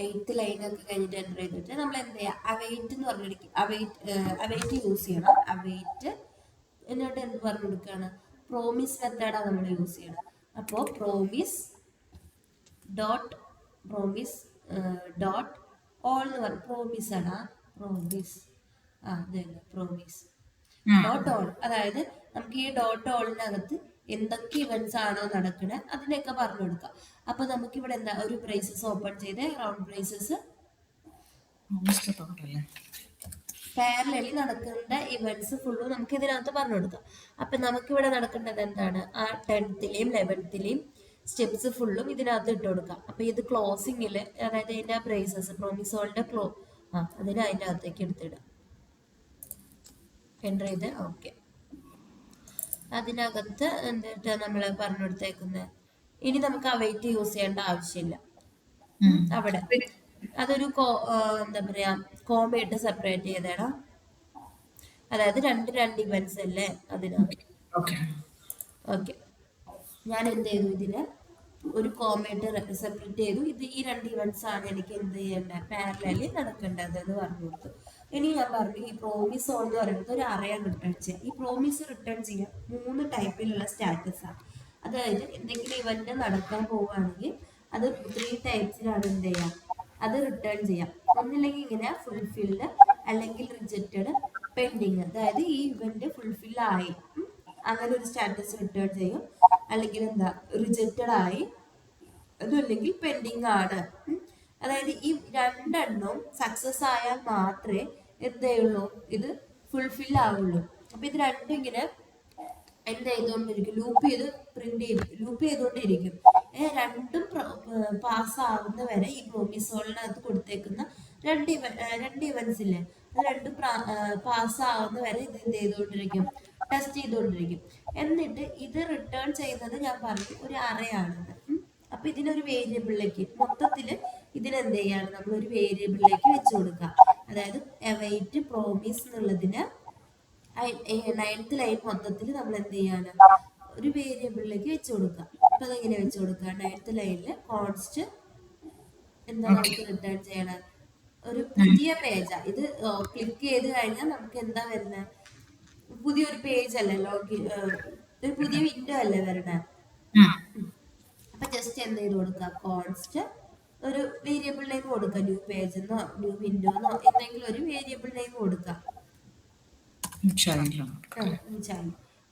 8th ലൈനൊക്കെ കഴിഞ്ഞിട്ട് enter ചെയ്തിട്ട് നമ്മൾ എന്ത് ചെയ്യുക, അവൈറ്റ് എന്ന് പറഞ്ഞിരിക്കും, അവൈറ്റ് യൂസ് ചെയ്യണം. അവൈറ്റ് എന്നിട്ട് എന്ത് പറഞ്ഞു കൊടുക്കുകയാണ്, പ്രോമിസ് മെത്തേഡാണ് നമ്മൾ യൂസ് ചെയ്യണം. അപ്പോൾ പ്രോമിസ് ഡോട്ട് ഓൾ എന്ന് പറയും, പ്രോമിസ് ആണ് പ്രോമിസ് അതന്നെ പ്രോമിസ് ഡോട്ട് ഓൾ. അതായത് നമുക്ക് ഈ ഡോട്ട് ഓളിനകത്ത് എന്തൊക്കെ ഇവന്റ്സ് ആണോ നടക്കുന്നത് അതിനൊക്കെ പറഞ്ഞു കൊടുക്കാം. അപ്പൊ നമുക്ക് ഇവിടെ എന്താ, ഒരു ബ്രേസസ് ഓപ്പൺ ചെയ്ത് റൗണ്ട് ബ്രേസസ് പാരലലി നടക്കേണ്ട ഇവന്റ്സ് ഫുള്ളും നമുക്ക് ഇതിനകത്ത് പറഞ്ഞു കൊടുക്കാം. അപ്പൊ നമുക്കിവിടെ നടക്കേണ്ടത് എന്താണ്, ആ 10th-ലെയും 11th-ലെയും സ്റ്റെപ്സ് ഫുള്ളും ഇതിനകത്ത് ഇട്ട് കൊടുക്കാം. അപ്പൊ ഇത് ക്ലോസിങ്ങില്, അതായത് അതിന്റെ ബ്രേസസ് പ്രോമിസോളിന്റെ അതിന് അതിൻ്റെ അകത്തേക്ക് എടുത്തിടാം, എൻ്റർ ചെയ്ത് ഓക്കെ. അതിനകത്ത് എന്നിട്ട് നമ്മൾ പറഞ്ഞു കൊടുത്തേക്കുന്നത്, ഇനി നമുക്ക് അവൈറ്റ് യൂസ് ചെയ്യേണ്ട ആവശ്യമില്ല. അവിടെ അതൊരു എന്താ പറയാ, കോമയായിട്ട് സെപ്പറേറ്റ് ചെയ്തേടാം. അതായത് രണ്ട് ഇവന്റ്സ് അല്ലേ അതിനകത്ത്. ഓക്കെ, ഞാൻ എന്ത് ചെയ്തു, ഇതിന് ഒരു കോമയായിട്ട് സെപ്പറേറ്റ് ചെയ്തു. ഇത് ഈ 2 ഇവന്റ്സ് ആണ് എനിക്ക് എന്ത് ചെയ്യേണ്ടത്, പാരലലി നടക്കേണ്ടത് എന്ന് പറഞ്ഞു കൊടുത്തു. ഇനി ഞാൻ പറഞ്ഞു, ഈ പ്രോമിസ് ഓൾ എന്ന് പറയുന്നത് ഒരു അറയാണ് റിട്ടേൺ ചെയ്യുക. ഈ പ്രോമിസ് റിട്ടേൺ ചെയ്യാൻ 3 ടൈപ്പിലുള്ള സ്റ്റാറ്റസ് ആണ്. അതായത് എന്തെങ്കിലും ഇവന്റ് നടക്കാൻ പോവുകയാണെങ്കിൽ അത് 3 ടൈപ്സിലാണ് എന്ത് ചെയ്യാം, അത് റിട്ടേൺ ചെയ്യാം. ഒന്നില്ലെങ്കിൽ ഇങ്ങനെ ഫുൾഫിൽഡ്, അല്ലെങ്കിൽ റിജക്റ്റഡ്, പെൻഡിങ്. അതായത് ഈ ഇവന്റ് ഫുൾഫിൽ ആയി അങ്ങനെ ഒരു സ്റ്റാറ്റസ് റിട്ടേൺ ചെയ്യും, അല്ലെങ്കിൽ എന്താ റിജക്റ്റഡ് ആയി, അതല്ലെങ്കിൽ പെൻഡിങ് ആണ്. അതായത് ഈ 2 എണ്ണവും സക്സസ് ആയാൽ മാത്രമേ എന്ത് ചെയ്യുള്ളൂ, ഇത് ഫുൾഫിൽ ആവുള്ളൂ. അപ്പൊ ഇത് രണ്ടും ഇങ്ങനെ എന്ത് ചെയ്തുകൊണ്ടിരിക്കും, ലൂപ്പ് ചെയ്തുകൊണ്ടിരിക്കും. രണ്ടും പാസ്സാവുന്ന വരെ ഈ പ്രോമിസോളിനകത്ത് കൊടുത്തേക്കുന്ന 2 ഇവന്റ്സ് ഇല്ലേ, അത് രണ്ടും പാസ്സാവുന്ന വരെ ഇത് എന്ത് ചെയ്തുകൊണ്ടിരിക്കും, ടെസ്റ്റ് ചെയ്തുകൊണ്ടിരിക്കും. എന്നിട്ട് ഇത് റിട്ടേൺ ചെയ്യുന്നത് ഞാൻ പറഞ്ഞു ഒരു അറയാണെന്ന്. അപ്പൊ ഇതിനൊരു വേരിയബിളിലേക്ക് മൊത്തത്തില് ഇതിനെന്ത് ചെയ്യാണ്, നമ്മൾ ഒരു വേരിയബിളിലേക്ക് വെച്ചു കൊടുക്കാം. അതായത് അവൈറ്റ് പ്രോമിസ് എന്നുള്ളതിന് 9th ലൈൻ മൊത്തത്തിൽ നമ്മൾ എന്ത് ചെയ്യാണ്, ഒരു വേരിയബിളിലേക്ക് വെച്ചു കൊടുക്കുക. അപ്പൊ അതെങ്ങനെ വെച്ചു കൊടുക്കുക, 9th ലൈനില് കോൺസ്റ്റ് എന്താ നമുക്ക് റിട്ടേൺ ചെയ്യണം, ഒരു പുതിയ പേജാ ഇത്. ക്ലിക്ക് ചെയ്ത് കഴിഞ്ഞാൽ നമുക്ക് എന്താ വരുന്നത്, പുതിയൊരു പേജ് അല്ലേ, ഒരു പുതിയ വിൻഡോ അല്ലേ വരണേ. അപ്പൊ ജസ്റ്റ് എന്ത് ചെയ്ത് കൊടുക്കുക, കോൺസ്റ്റ് ഒരു വേരിയബിൾ നെയിം കൊടുക്കുക, ന്യൂ പേജ് എന്നോ ന്യൂ വിൻഡോ എന്നോ എന്തെങ്കിലും ഒരു വേരിയബിൾ നെയിം കൊടുക്കുക.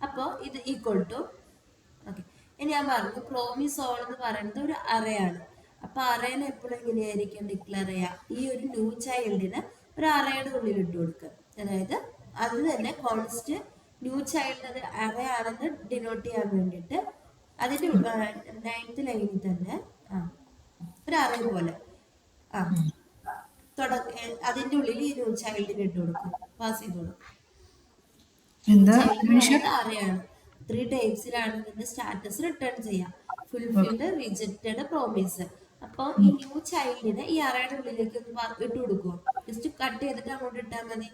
അപ്പൊ ഇത് ഈക്വൽ ടു ഓക്കെ. ഇനി ഞാൻ പറഞ്ഞു പ്രോമിസ് ഓൾ എന്ന് പറയുന്നത് ഒരു അറയാണ്. അപ്പൊ അറേനെ എപ്പോഴും എങ്ങനെയായിരിക്കും ഡിക്ലെയർ ചെയ്യുക, ഈ ഒരു ന്യൂ ചൈൽഡിന് ഒരു അറയുടെ ഉള്ളിൽ ഇട്ട് കൊടുക്കുക. അതായത് അത് തന്നെ കോൺസ്റ്റ് ന്യൂ ചൈൽഡ് അത് അറയാണെന്ന് ഡിനോട്ട് ചെയ്യാൻ വേണ്ടിയിട്ട് അതിന്റെ 9th ലൈനിൽ തന്നെ ഒരു അറേ പോലെ അതിന്റെ ഉള്ളിൽ ഈ ന്യൂ ചൈൽഡിന് ഇട്ട് കൊടുക്കും, പാസ് ചെയ്ത് കൊടുക്കും. അറയാണ് 3 ടൈപ്സിലാണ് ഇതിന്റെ സ്റ്റാറ്റസ് റിട്ടേൺ ചെയ്യാം, ഫുൾഫിൽഡ്, റിജക്റ്റഡ്, പ്രോമിസ്. അപ്പൊ ഈ ന്യൂ ചൈൽഡിനെ ഈ അറയുടെ ഉള്ളിലേക്ക് ഒന്ന് ഇട്ട് കൊടുക്കുമോ, ജസ്റ്റ് കട്ട് ചെയ്തിട്ട് അങ്ങോട്ട് ഇട്ടാൽ മതി.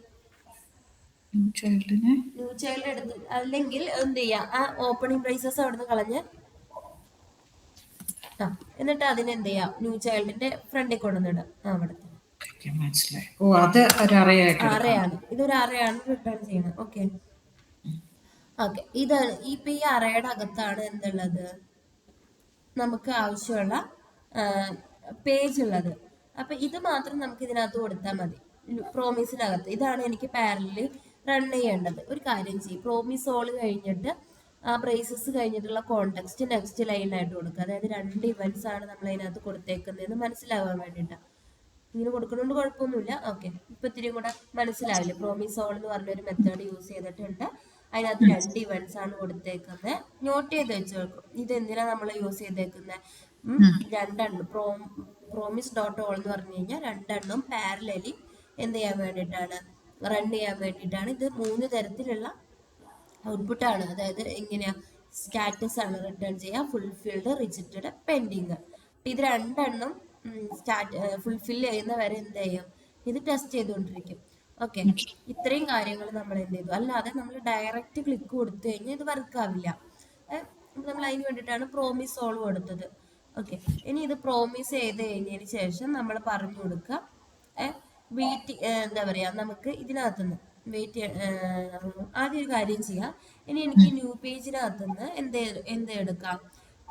ന്യൂ ചൈൽഡ് എടുത്ത്, അല്ലെങ്കിൽ എന്ത് ചെയ്യാം, ആ ഓപ്പണിംഗ് ബ്രേസസ് അവിടുന്ന് കളഞ്ഞ് എന്നിട്ട് അതിനെന്ത് ചെയ്യാം, ന്യൂ ചൈൽഡിന്റെ ഫ്രണ്ടിൽ കൊണ്ടുവന്നിടാം. അവിടെ അറയാണ്, ഇതൊരു അറയാണ് റിട്ടേൺ ചെയ്യണം. ഓക്കെ ഓക്കെ, ഇതാണ് ഇപ്പൊ ഈ അറയുടെ അകത്താണ് എന്തുള്ളത്, നമുക്ക് ആവശ്യമുള്ള പേജ് ഉള്ളത്. അപ്പൊ ഇത് മാത്രം നമുക്ക് ഇതിനകത്ത് കൊടുത്താൽ മതി, പ്രോമിസിനകത്ത്. ഇതാണ് എനിക്ക് പാരലി റൺ ചെയ്യേണ്ടത്. ഒരു കാര്യം ചെയ്യും, പ്രോമിസ് ഓൾ കഴിഞ്ഞിട്ട് ആ ബ്രേസസ് കഴിഞ്ഞിട്ടുള്ള കോണ്ടെക്സ്റ്റ് നെക്സ്റ്റ് ലൈനായിട്ട് കൊടുക്കുക. അതായത് 2 ഇവന്റ്സ് ആണ് നമ്മൾ അതിനകത്ത് കൊടുത്തേക്കുന്നതെന്ന് മനസ്സിലാവാൻ വേണ്ടിയിട്ടാണ്. ഇങ്ങനെ കൊടുക്കുന്നതുകൊണ്ട് കുഴപ്പമൊന്നുമില്ല. ഓക്കെ, ഇപ്പൊ ഇത്തിരി കൂടെ മനസ്സിലാവില്ല. പ്രോമിസ് ഓൾ എന്ന് പറഞ്ഞൊരു മെത്തേഡ് യൂസ് ചെയ്തിട്ടുണ്ട്, അതിനകത്ത് 2 ഇവന്റ്സ് ആണ് കൊടുത്തേക്കുന്നത്. നോട്ട് ചെയ്ത് വെച്ചേക്കും, ഇത് എന്തിനാ നമ്മൾ യൂസ് ചെയ്തേക്കുന്നത്. 2 എണ്ണം പ്രോമിസ് ഡോട്ട് ഓൾ എന്ന് പറഞ്ഞു കഴിഞ്ഞാൽ 2 എണ്ണം പാരലലി എന്ത് ചെയ്യാൻ വേണ്ടിയിട്ടാണ്, റൺ ചെയ്യാൻ വേണ്ടിയിട്ടാണ്. ഇത് 3 തരത്തിലുള്ള ഔട്ട്പുട്ടാണ്. അതായത് എങ്ങനെയാ, സ്റ്റാറ്റസ് ആണ് റിട്ടേൺ ചെയ്യുക, ഫുൾഫിൽഡ്, റിജക്റ്റഡ്, പെൻഡിങ്. ഇത് 2 എണ്ണം ഫുൾഫിൽ ചെയ്യുന്ന വരെ എന്ത് ചെയ്യും, ഇത് ടെസ്റ്റ് ചെയ്തുകൊണ്ടിരിക്കും. ഓക്കെ, ഇത്രയും കാര്യങ്ങൾ നമ്മൾ എന്ത് ചെയ്തു. അല്ലാതെ നമ്മൾ ഡയറക്റ്റ് ക്ലിക്ക് കൊടുത്തു കഴിഞ്ഞാൽ ഇത് വർക്ക് ആവില്ല. നമ്മൾ അതിന് വേണ്ടിയിട്ടാണ് പ്രോമിസ് ഓൾ കൊടുത്തത്. ഓക്കെ. ഇനി ഇത് പ്രോമിസ് ചെയ്ത് കഴിഞ്ഞതിന് ശേഷം നമ്മൾ പറഞ്ഞു കൊടുക്കുക വെയിറ്റ്, എന്താ പറയുക, നമുക്ക് ഇതിനകത്തുനിന്ന് വെയിറ്റ്, ആദ്യം ഒരു കാര്യം ചെയ്യാം. ഇനി എനിക്ക് ന്യൂ പേജിനകത്തുനിന്ന് എന്ത് എടുക്കാം,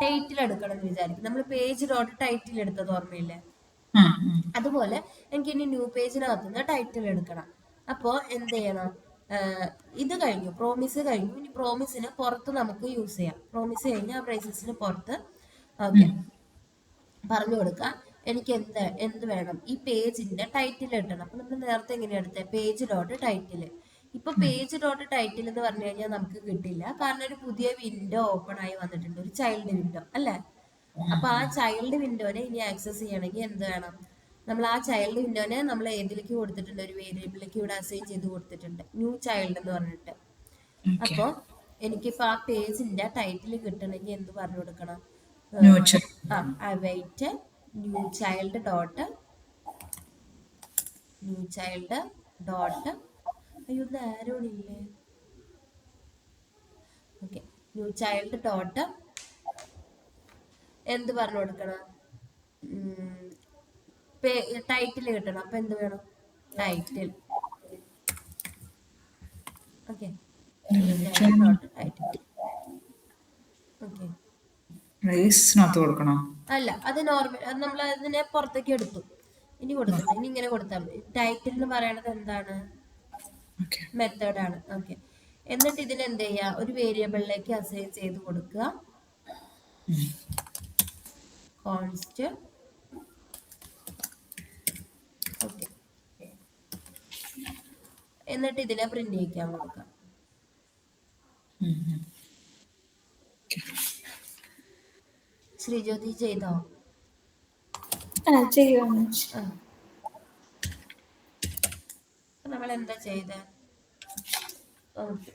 ടൈറ്റിൽ എടുക്കണം എന്ന് വിചാരിക്കും. നമ്മൾ പേജ് ഡോട്ട് ടൈറ്റിൽ എടുത്തത് ഓർമ്മയില്ലേ? അതുപോലെ എനിക്ക് ഇനി ന്യൂ പേജിനകത്തുനിന്ന് ടൈറ്റിൽ എടുക്കണം. അപ്പോൾ എന്ത് ചെയ്യണം, ഇത് കഴിഞ്ഞു, പ്രോമിസ് കഴിഞ്ഞു. ഇനി പ്രോമിസിന് പുറത്ത് നമുക്ക് യൂസ് ചെയ്യാം. പ്രോമിസ് കഴിഞ്ഞ് ആ ബ്രേസസിന് പുറത്ത് ഓക്കെ പറഞ്ഞു കൊടുക്കാം എനിക്ക് എന്ത് വേണം, ഈ പേജിന്റെ ടൈറ്റിൽ ഇടണം. അപ്പൊ നമ്മൾ നേരത്തെ എങ്ങനെയാ എടുത്തത്, പേജ് ഡോട്ട് ടൈറ്റിൽ. ഇപ്പൊ പേജ് ഡോട്ട് ടൈറ്റിൽ എന്ന് പറഞ്ഞു കഴിഞ്ഞാൽ നമുക്ക് കിട്ടില്ല, കാരണം ഒരു പുതിയ വിൻഡോ ഓപ്പൺ ആയി വന്നിട്ടുണ്ട്, ഒരു ചൈൽഡ് വിൻഡോ അല്ലേ? അപ്പൊ ആ ചൈൽഡ് വിൻഡോനെ ഇനി ആക്സസ് ചെയ്യണമെങ്കിൽ എന്ത് വേണം, നമ്മൾ ആ ചൈൽഡ് വിൻഡോനെ നമ്മൾ ഏതിലേക്ക് കൊടുത്തിട്ടുണ്ട്, ഒരു വേരിയബിളിലേക്ക് ഇവിടെ അസൈൻ ചെയ്ത് കൊടുത്തിട്ടുണ്ട്, ന്യൂ ചൈൽഡ് എന്ന് പറഞ്ഞിട്ട്. അപ്പോൾ എനിക്കിപ്പോൾ ആ പേജിന്റെ ടൈറ്റിൽ കിട്ടണമെങ്കിൽ എന്ത് പറഞ്ഞു കൊടുക്കണം, വെയിറ്റ് ന്യൂ ചൈൽഡ് ഡോട്ട് അയ്യോ ആരോണില്ലേ, ഓക്കെ, ന്യൂ ചൈൽഡ് ഡോട്ട് എന്ത് പറഞ്ഞു കൊടുക്കണം, ടൈറ്റിൽ കിട്ടണം. അപ്പൊ എന്ത് വേണം, ടൈറ്റിൽ. ഓക്കെ, അല്ല, അത് നോർമൽ, അത് നമ്മൾ അതിനെ പുറത്തേക്ക് എടുത്തു. ഇനി കൊടുക്കണം, ഇനി ഇങ്ങനെ കൊടുത്താൽ മതി. ടൈറ്റിൽ എന്ന് പറയണത് എന്താണ്, മെത്തേഡാണ്. ഓക്കെ, എന്നിട്ട് ഇതിന് എന്ത് ചെയ്യാ, ഒരു വേരിയബിളിലേക്ക് അസൈൻ ചെയ്ത് കൊടുക്കുക, കോൺസ്റ്റ്. ഓക്കെ, എന്നിട്ട് ഇതിനെ പ്രിന്റ് ചെയ്യിക്കാൻ കൊടുക്കാം. ശ്രീജ്യോതി ചെയ്തോ? നമ്മൾ എന്താ ചെയ്തേ, ഓക്കെ,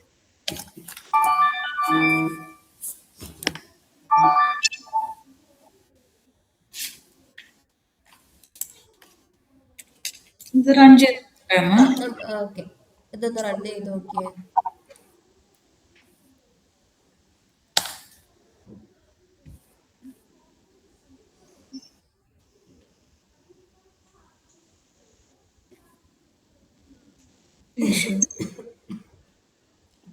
ഓക്കെ, ഇതൊന്ന് റൺ ചെയ്ത് നോക്കിയേ.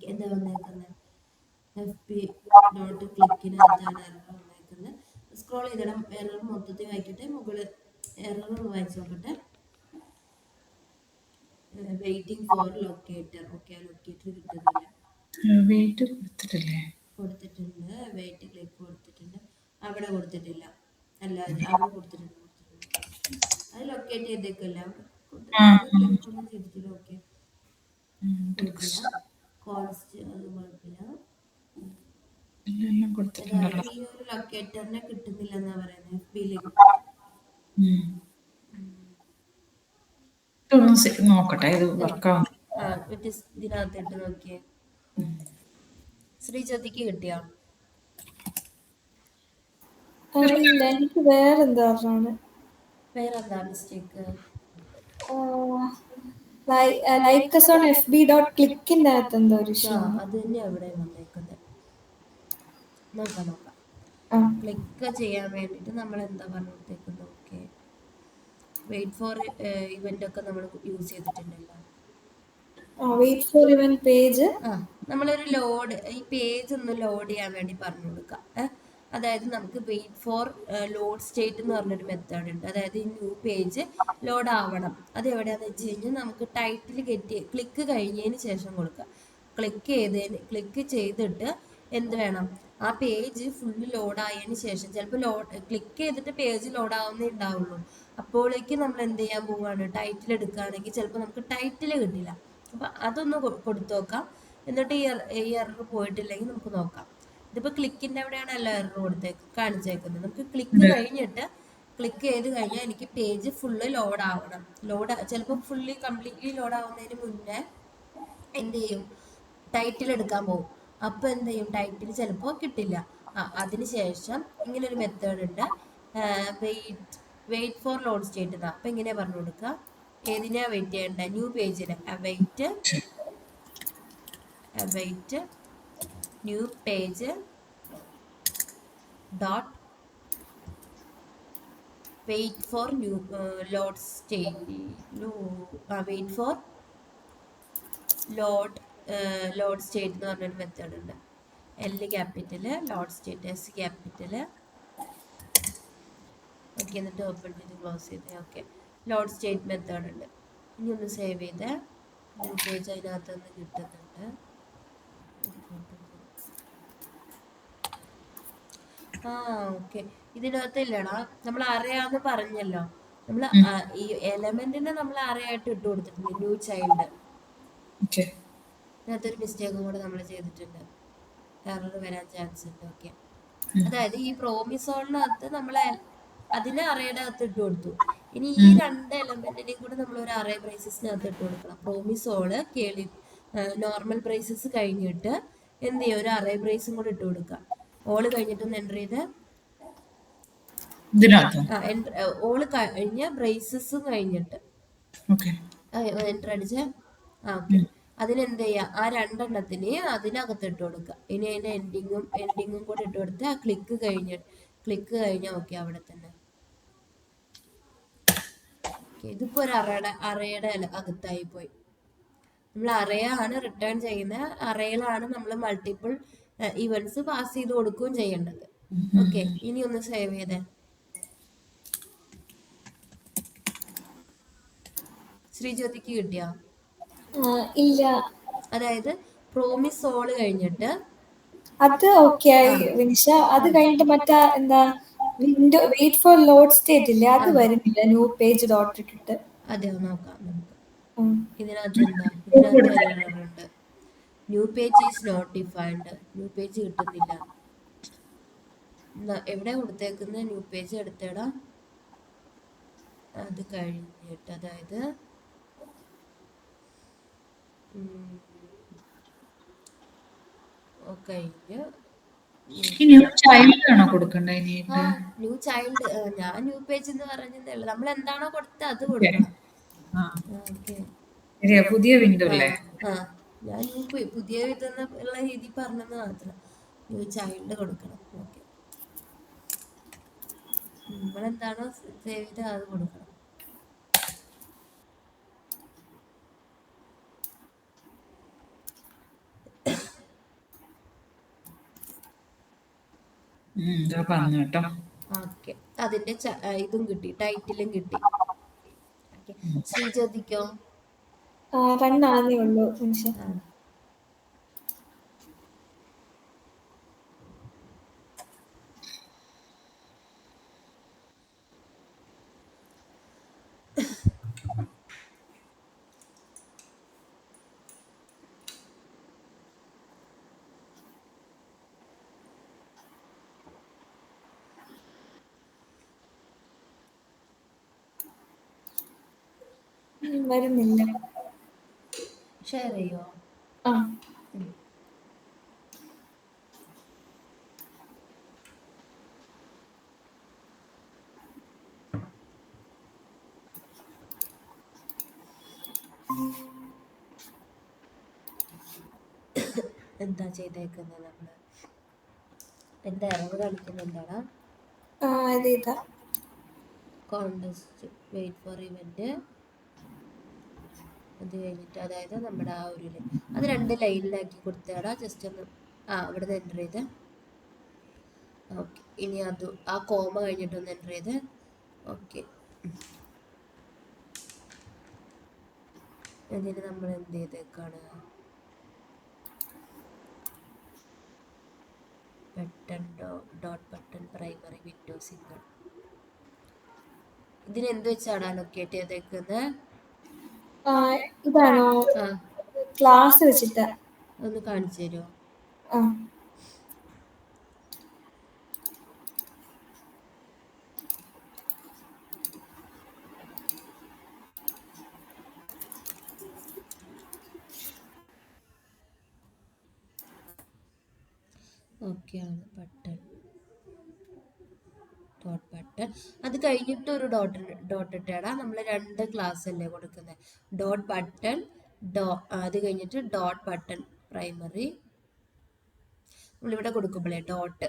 എന്താ വന്നേക്കുന്നത്, FB ഡോട്ട് ക്ലിക്കിനകത്താണ് എറർ വന്നേക്കുന്നത്. സ്ക്രോൾ ചെയ്തിടാം, എറർ മൊത്തത്തിൽ വായിക്കട്ടെ, മുകളിൽ എറർ ഒന്ന് വായിച്ചു നോക്കട്ടെ. Waiting for locator. Okay, locator കിട്ടുന്നില്ല. കൊടുത്തിട്ടുണ്ട്, വെയിറ്റ് ക്ലിക്ക് കൊടുത്തിട്ടുണ്ട്, അവിടെ കൊടുത്തിട്ടില്ല, അല്ല അവിടെ കൊടുത്തിട്ടുണ്ട്, അത് ലൊക്കേറ്റ് ചെയ്തേക്കല്ല, ക്ലിക്ക് ഒന്നും ചെയ്തിട്ടില്ല. ഓക്കെ, കോൺസ്റ്റ് അത് കുഴപ്പമില്ല. ഈ ഒരു ലൊക്കേറ്ററിനെ കിട്ടുന്നില്ലെന്നാ പറയുന്നത്, FBയിലേക്ക്. നോക്കട്ടെ ഇത് വർക്കാവും. ഇതിനകത്ത് ഇട്ട് നോക്കിയേ. ശ്രീജ്യോതിക്ക് കിട്ടിയോ? എനിക്ക് വേറെന്താ മിസ്റ്റേക്ക്, FB.clickന്റെ അകത്ത് എന്തോ ഒരു അത് തന്നെ അവിടെ വന്നേക്കുന്നത്. നോക്കാം. ക്ലിക്ക് ചെയ്യാൻ വേണ്ടിട്ട് നമ്മൾ എന്താ പറഞ്ഞിട്ടേക്കുന്നത്, ഓക്കെ, വെയിറ്റ് ഫോർ ഇവന്റ് ഒക്കെ നമ്മൾ യൂസ് ചെയ്തിട്ടുണ്ടല്ലോ. വെയിറ്റ് ഫോർ ഇവന്റ് പേജ്, നമ്മളൊരു ലോഡ്, ഈ പേജ് ഒന്ന് ലോഡ് ചെയ്യാൻ വേണ്ടി പറഞ്ഞു കൊടുക്കാം. അതായത് നമുക്ക് വെയിറ്റ് ഫോർ ലോഡ് സ്റ്റേറ്റ് എന്ന് പറഞ്ഞൊരു മെത്തേഡ് ഉണ്ട്. അതായത് ഈ ന്യൂ പേജ് ലോഡ് ആവണം. അത് എവിടെയാണെന്ന് വെച്ച് കഴിഞ്ഞാൽ നമുക്ക് ടൈറ്റിൽ ക്ലിക്ക് കഴിഞ്ഞതിന് ശേഷം കൊടുക്കുക. ക്ലിക്ക് ചെയ്തിട്ട് എന്ത് വേണം, ആ പേജ് ഫുള്ള് ലോഡായതിന് ശേഷം, ചിലപ്പോൾ ക്ലിക്ക് ചെയ്തിട്ട് പേജ് ലോഡാവുന്നേ ഉണ്ടാവുള്ളൂ. അപ്പോഴേക്ക് നമ്മൾ എന്ത് ചെയ്യാൻ പോവുകയാണ്, ടൈറ്റിൽ എടുക്കുകയാണെങ്കിൽ ചിലപ്പോൾ നമുക്ക് ടൈറ്റിൽ കിട്ടില്ല. അപ്പം അതൊന്ന് കൊടുത്തു നോക്കാം. എന്നിട്ട് ഈ എറർ പോയിട്ടില്ലെങ്കിൽ നമുക്ക് നോക്കാം. ഇതിപ്പോൾ ക്ലിക്കിൻ്റെ അവിടെയാണല്ലോ എറർ കാണിച്ചേക്കുന്നത്. നമുക്ക് ക്ലിക്ക് ചെയ്ത് കഴിഞ്ഞാൽ എനിക്ക് പേജ് ഫുള്ള് ലോഡ് ആവണം. ചിലപ്പോൾ ഫുള്ളി കംപ്ലീറ്റ്ലി ലോഡ് ആവുന്നതിന് മുന്നേ എന്ത് ചെയ്യും, ടൈറ്റിൽ എടുക്കാൻ പോകും. അപ്പോൾ എന്ത് ചെയ്യും, ടൈറ്റിൽ ചിലപ്പോൾ കിട്ടില്ല. അതിനുശേഷം ഇങ്ങനൊരു മെത്തേഡ് ഉണ്ട്, വെയിറ്റ് ഫോർ ലോഡ് സ്റ്റേറ്റ്. അപ്പം ഇങ്ങനെ പറഞ്ഞു കൊടുക്കുക, ഏതിനാ വെയിറ്റ് ചെയ്യേണ്ട, ന്യൂ പേജിന് await new page dot wait for new load state wait for load state എന്ന് പറഞ്ഞൊരു മെത്തേഡ് ഉണ്ട്. L capital load state, S capital. Okay, എന്നിട്ട് ഓപ്പൺ ചെയ്ത് ക്ലോസ് ചെയ്ത്. ഓക്കെ, ലോഡ് സ്റ്റേറ്റ് മെത്തേഡ് ഉണ്ട്. ഇനി ഒന്ന് സേവ് ചെയ്ത് ന്യൂ പേജ് അതിനകത്ത് നിന്ന് കിട്ടുന്നുണ്ട്. ആ ഓക്കെ, ഇതിനകത്ത് ഇല്ലടാ, നമ്മൾ അറിയാന്ന് പറഞ്ഞല്ലോ. നമ്മൾ ഈ എലമെന്റിനെ നമ്മൾ അറിയായിട്ട് ഇട്ട് കൊടുത്തിട്ടുണ്ട്, ന്യൂ ചൈൽഡ്. ഓക്കെ. ഇതിനകത്തൊരു മിസ്റ്റേക്കും കൂടെ നമ്മൾ ചെയ്തിട്ടുണ്ട്, എറർ വരാൻ ചാൻസ് ഉണ്ട്. ഓക്കെ, അതായത് ഈ പ്രോമിസോണിനകത്ത് നമ്മൾ അതിനെ അറേയുടെ അകത്ത് ഇട്ട് കൊടുത്തു. ഇനി ഈ രണ്ട് എലമെന്റിനെയും കൂടെ നമ്മൾ ഒരു അറേ ബ്രേസസിനകത്ത് ഇട്ട് കൊടുക്കണം. പ്രോമിസോള് കേളി നോർമൽ ബ്രേസസ് കഴിഞ്ഞിട്ട് എന്ത് ചെയ്യും, ഒരു അറേ ബ്രേസും കൂടെ ഇട്ട് കൊടുക്കുക. ഓള് കഴിഞ്ഞിട്ടൊന്ന് എൻ്റർ ചെയ്ത് ഓള് കഴിഞ്ഞ ബ്രേസസും കഴിഞ്ഞിട്ട് എൻ്റർ അടിച്ച് ഓക്കെ, അതിനെന്ത് ചെയ്യുക, ആ രണ്ടെണ്ണത്തിന് അതിനകത്ത് ഇട്ട് കൊടുക്കുക. ഇനി അതിന്റെ എൻഡിങ്ങും കൂടെ ഇട്ട് കൊടുത്ത് ആ ക്ലിക്ക് കഴിഞ്ഞാൽ ഓക്കെ അവിടെ തന്നെ. ഇതിപ്പോ ഒരു അറയുടെ അകത്തായി പോയി. നമ്മൾ അറയാണ് റിട്ടേൺ ചെയ്യുന്ന, അറയിലാണ് നമ്മൾ മൾട്ടിപ്പിൾ ഇവന്റ്സ് പാസ് ചെയ്ത് കൊടുക്കുകയും ചെയ്യേണ്ടത്. ഓക്കെ, ഇനി ഒന്ന് സേവ് ചെയ്തേ. ശ്രീജ്യോതിക്ക് കിട്ടിയോ? ഇല്ല, അതായത് പ്രോമിസോള് കഴിഞ്ഞിട്ട് അത് ഓക്കെ ആയി വിനിഷ. അത് കഴിഞ്ഞിട്ട് മറ്റാ എന്താ window wait for load state ഇല്ലേ, അത് വരുന്നില്ല ന്യൂ പേജ് ഡോട്ട് ഇട്ടിട്ട്. അതെ, നോക്കാം നമുക്ക്. ഇതിനകത്ത് എന്താ, ഇതിനകത്ത് എററുണ്ട്. New page is not defined. New page കിട്ടുന്നില്ല. എവിടെ കൊടുത്തേക്കുന്ന ന്യൂ പേജ് എടുത്തേടാ. അത് കഴിഞ്ഞിട്ട് അതായത് കഴിഞ്ഞ് ന്യൂ ചൈൽഡ് ആണോ കൊടുക്കണ്ടേ? ന്യൂ ചൈൽഡ്, ഞാൻ ന്യൂ പേജ് എന്ന് പറഞ്ഞതേ ഉള്ളൂ. നമ്മൾ എന്താണോ കൊടുത്തത് അത് കൊടുക്കണം. പുതിയ വിൻഡോ അല്ലേ? ഞാൻ പുതിയ വിധമുള്ള രീതി പറഞ്ഞത് മാത്രം. ന്യൂ ചൈൽഡ് കൊടുക്കണം. ഓക്കെ, നമ്മളെന്താണോ സേവ് ചെയ്ത് അത് കൊടുക്കണം. ഓക്കെ, അതിന്റെ ഇതും കിട്ടി, ടൈറ്റിലും കിട്ടി. ശ്രീജ്യോതിക്കോ? രണ്ടാണേ ഉള്ളൂ വിനിഷ. വരുന്നില്ല. ഷെയർ ചെയ്യോ? എന്താ ചെയ്തേക്കുന്നത് നമ്മള്? എന്താ എറർ കാണിക്കുന്നുണ്ടാടാ? Context wait for event. അത് കഴിഞ്ഞിട്ട് അതായത് നമ്മുടെ ആ ഒരു അത് 2 ലൈനിലാക്കി കൊടുത്തേടാ. ജസ്റ്റ് ഒന്ന് അവിടെ നിന്ന് എൻ്റർ ചെയ്ത്. ഓക്കെ, ഇനി അത് ആ കോമ കഴിഞ്ഞിട്ടൊന്ന് എൻ്റർ ചെയ്ത്. ഓക്കെ, ഇതിന് നമ്മൾ എന്ത് ചെയ്തേക്കാണ്, button dot button primary window single. ഇതിന് എന്ത് വെച്ചാടാ ലൊക്കേറ്റ് ചെയ്തേക്കുന്നത്? ഇതാണോ ക്ലാസ് വെച്ചിട്ട്? ഒന്ന് കാണിച്ചു തരുമോ? ഓക്കെ ആണ്, ബട്ടൺ ഡോട്ട് ബട്ടൺ. അത് കഴിഞ്ഞിട്ട് ഒരു ഡോട്ട് ഇട്ടേടാ. നമ്മൾ 2 ക്ലാസ് അല്ലേ കൊടുക്കുന്നത്. ഡോട്ട് ബട്ടൺ അത് കഴിഞ്ഞിട്ട് ഡോട്ട് ബട്ടൺ പ്രൈമറി. നമ്മളിവിടെ കൊടുക്കുമ്പോഴേ ഡോട്ട്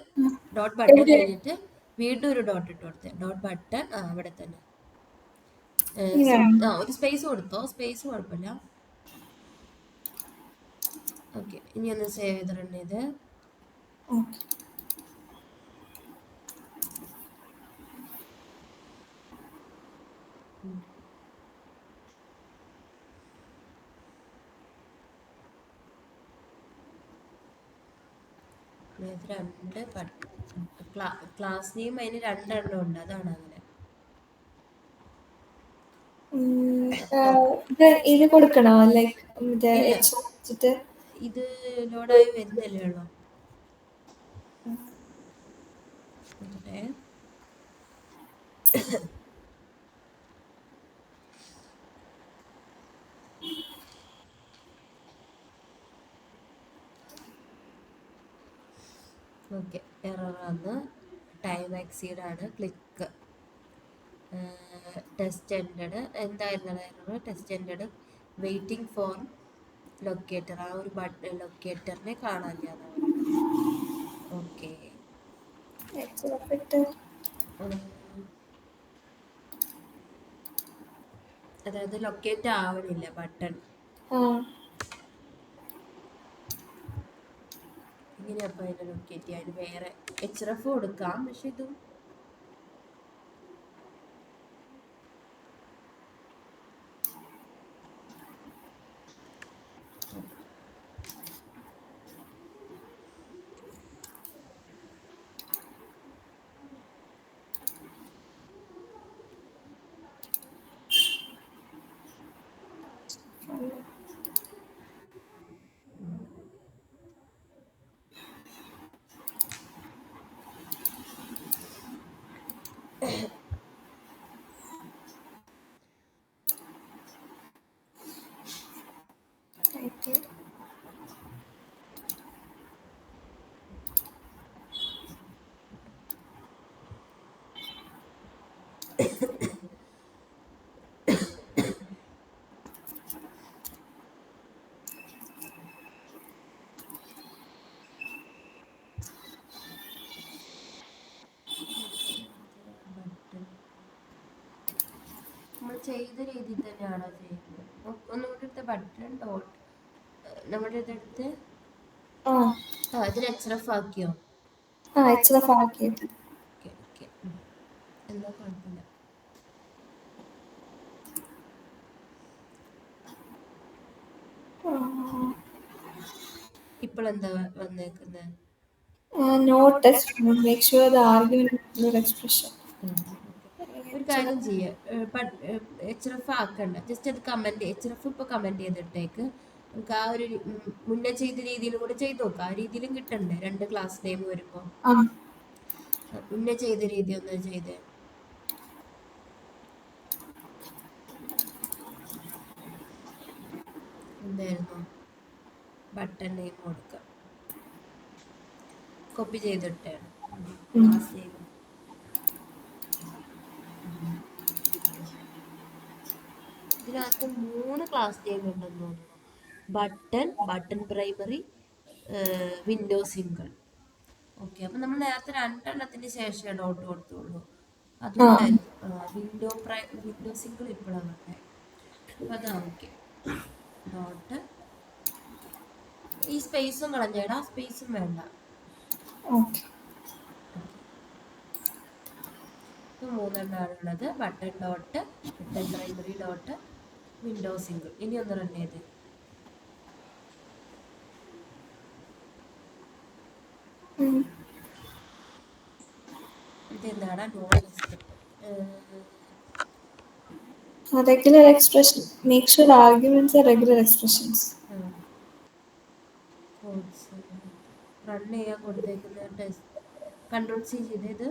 ബട്ടൺ കഴിഞ്ഞിട്ട് വീണ്ടും ഒരു ഡോട്ട് ഇട്ട് കൊടുത്തേ. ഡോട്ട് ബട്ടൺ അവിടെ തന്നെ. ഇങ്ങനെയാണ്. ഒരു സ്പേസ് കൊടുത്തോ, സ്പേസ് കുഴപ്പമില്ല. ഓക്കെ, ഇനി ഒന്ന് സേവ് ചെയ്ത് റൺ ചെയ്ത്. ഓക്കെ. രണ്ട് ക്ലാസ് നെയിം അതിന് രണ്ടെണ്ണം ഉണ്ട്, അതാണ് അങ്ങനെ. ഇത് കൊടുക്കണോ? ലൈക്ക് ഇല്ല, വെച്ചിട്ട് ഇത് ലോഡായി വരുന്നല്ലേ ഉള്ളൂ. നോക്കട്ടെ. ഓക്കെ, എറർ ആണ്. ടൈം എക്സീഡ് ആണ്. Click test ended. എന്തായിരുന്നു error? Test ended. Waiting for locator. ആ ഒരു ബട്ടൺ ലൊക്കേറ്ററിനെ കാണാനില്ല എന്നാണ് പറയുന്നത്. ഓക്കെ, അതായത് ലൊക്കേറ്റ് ആവണില്ല ബട്ടൺ. ഇങ്ങനെയപ്പോൾ അതിനെ ലൊക്കേറ്റ് ചെയ്യാൻ വേറെ HRF കൊടുക്കാം, പക്ഷെ ഇതും നമ്മൾ ചെയ്ത രീതിയിൽ തന്നെയാണോ ചെയ്യുന്നത്? ഒന്നുകൂടി എടുത്ത ബട്ടൺ ഡോട്ട് നമ്മുടെ ഇതെടുത്ത് ഇതിൽ HRF ആക്കിയോ? HRF ആക്കിയിട്ട്. ഓക്കെ ഓക്കെ, എന്താ കുഴപ്പമില്ല. ഇപ്പോഴെന്താ വന്നേക്കുന്നത്? Notice, make sure the argument include expression. ഒരു കാര്യം ചെയ്യുക, HRF ആക്കണ്ട, ജസ്റ്റ് അത് കമന്റ് HRF ഇപ്പോൾ കമന്റ് ചെയ്തിട്ടേക്ക്. നമുക്ക് ആ ഒരു മുന്നേ ചെയ്ത രീതിയിൽ കൂടെ ചെയ്ത് നോക്കാം. ആ രീതിയിലും കിട്ടണ്ടേ രണ്ട് ക്ലാസ് നെയിം വരുമ്പോൾ? മുന്നേ ചെയ്ത രീതി ഒന്ന് ചെയ്തേ. എന്തായിരുന്നു? ബട്ടൺ നെയിം കൊടുക്കുക, കോപ്പി ചെയ്തിട്ടേ ക്ലാസ് നെയിം. ഇതിനകത്ത് 3 ക്ലാസ് നെയിം ഉണ്ടെന്ന് തോന്നുന്നു. Button primary, window single. Okay, അപ്പം നമ്മൾ നേരത്തെ രണ്ടെണ്ണത്തിന് ശേഷം ഡോട്ട് കൊടുത്തുള്ളൂ. അതുകൊണ്ടായിരിക്കും വിൻഡോ സിംഗിൾ ഇപ്പോഴാണ് വന്നേ. അപ്പം അതാ ഓക്കെ. ഡോട്ട് ഈ സ്പേസും കളഞ്ഞേടാ, സ്പേസും വേണ്ട. ഇപ്പം 3 എണ്ണമാണുള്ളത്. Button dot, button primary dot, window single. ഇനി ഒന്ന് റൺ ചെയ്ത്. ഇതെന്താടാ? Non list. Regular expression. Make sure the arguments are regular expressions. Run ചെയ്യാൻ കൊടുത്തേക്കുന്ന ടെസ്റ്റ് കൺട്രോൾ C ചെയ്തത്.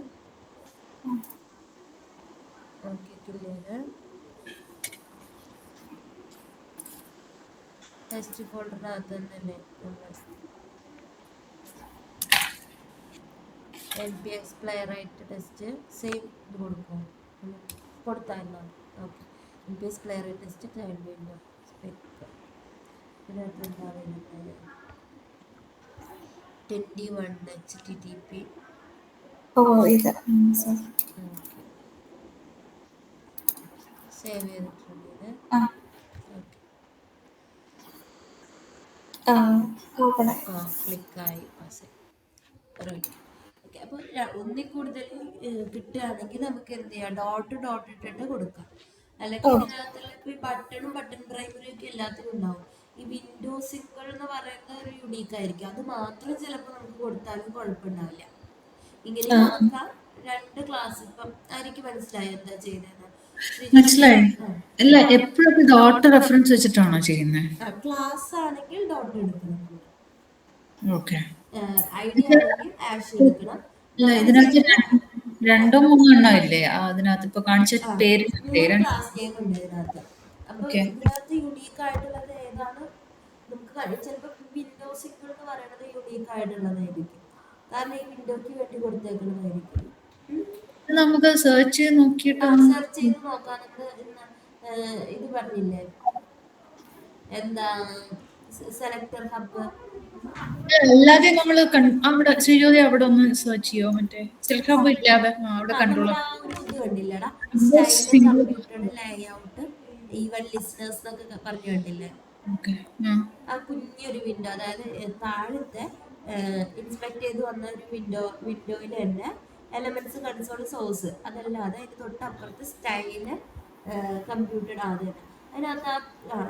Okay, clear. ടെസ്റ്റ് ഫോൾഡറിനകത്ത് തന്നെയല്ലേ നമ്മൾ NPX പ്ലെയറായിട്ട് ടെസ്റ്റ് സെയിം ഇത് കൊടുക്കും, കൊടുത്തായിരുന്നോ? ഓക്കെ, NPX പ്ലെയറായിട്ട് ടെസ്റ്റ് ടൈം വിൻഡോ സ്പെക്ക്. ഇതിനകത്ത് എന്താ വരുന്നത്? 21 HTTP ഓ ഇത് സോറി. ഓക്കെ, സേവ് ചെയ്തിട്ടുണ്ട് ഇത്. ആ ഓക്കെ, ആ ഓപ്പണായി. ആ ക്ലിക്കായി പാസ് റൈറ്റ്. ഓക്കെ, അപ്പോൾ ഒന്നിൽ കൂടുതൽ കിട്ടുകയാണെങ്കിൽ നമുക്ക് എന്ത് ചെയ്യാം, ഡോട്ട് ഡോട്ട് ഇട്ടിട്ട് കൊടുക്കാം. അല്ലെങ്കിൽ ഓ ഇതിനകത്തുള്ള ഇപ്പോൾ ഈ ബട്ടണും ബട്ടൺ പ്രൈമറിയും ഒക്കെ എല്ലാത്തിനും ഉണ്ടാവും. ഈ വിൻഡോ സിംഗിൾ എന്ന് പറയുന്ന ഒരു യുണീക്ക് ആയിരിക്കും, അത് മാത്രം ചിലപ്പോൾ നമുക്ക് കൊടുത്താലും കുഴപ്പമുണ്ടാവില്ല. ആ ഇങ്ങനെയും ആക്കാം. രണ്ട് ക്ലാസ് ഇപ്പം എനിക്ക് മനസ്സിലായി എന്താ ചെയ്തതെന്ന്. ശ്രീജോക്ക് മനസ്സിലായി. ആ അല്ല, എപ്പോഴും ഡോട്ട് റെഫറൻസ് വെച്ചിട്ടാണോ ചെയ്യുന്നത്? ക്ലാസ് ആണെങ്കിൽ ഡോട്ട് എടുക്കണം നമ്മൾ, ഓക്കെ. ഐ ഡി ആണെങ്കിൽ ആഷ് എടുക്കണം. അല്ല, നമ്മൾ ഇതിനകത്ത് ചെയ്യുന്ന രണ്ടോ മൂന്നോ എണ്ണം ഇല്ലേ? അതിനകത്ത് ഇപ്പൊ കാണിച്ച ആ പേര് 3 ക്ലാസ് നെയിം ഉണ്ട് ഇതിനകത്ത്. അപ്പൊ ഓക്കെ. ഇതിനകത്ത് യുണീക്ക് ആയിട്ടുള്ളത് ഏതാണ് നമുക്ക് കഴിയും. ചിലപ്പോൾ വിൻഡോ സിംഗിൾ എന്ന് പറയുന്നത് യുണീക്ക് ആയിട്ടുള്ളതായിരിക്കും, കാരണം ഈ വിൻഡോക്ക് വേണ്ടി കൊടുത്തേക്കുന്നതായിരിക്കും. നമുക്ക് സെർച്ച് ചെയ്ത് നോക്കിയിട്ടൊന്ന്. സെർച്ച് ചെയ്ത് നോക്കാം. നമ്മൾ ഇത് പറഞ്ഞില്ലേ എന്താ, സെലക്ടർ ഹബ്ബ്. അല്ലാതെ നമ്മള് അവിടെ ശ്രീജ്യോതി അവിടെ ഒന്ന് സെർച്ച് ചെയ്യോ, മറ്റേ സിൽക്ക് ഹബ് ഇല്ലാതെ അവിടെ കൺട്രോൾ. നമ്മൾ ആ ഒരു ഇത് കണ്ടില്ലടാ, style computed layout event listeners എന്നൊക്കെ പറഞ്ഞു കണ്ടില്ലേ. ഓക്കെ. ആ കുഞ്ഞൊരു വിൻഡോ, അതായത് താഴത്തെ ഇൻസ്പെക്ട് ചെയ്ത് വന്ന ഒരു വിൻഡോയിൽ തന്നെ എലമെന്റ്സ് കൺസോൾ സോഴ്സ് അതല്ലാതെ അതിന് തൊട്ടപ്പുറത്ത് സ്റ്റൈല് കമ്പ്യൂട്ടഡ് അത് തന്നെ. അതിനകത്ത്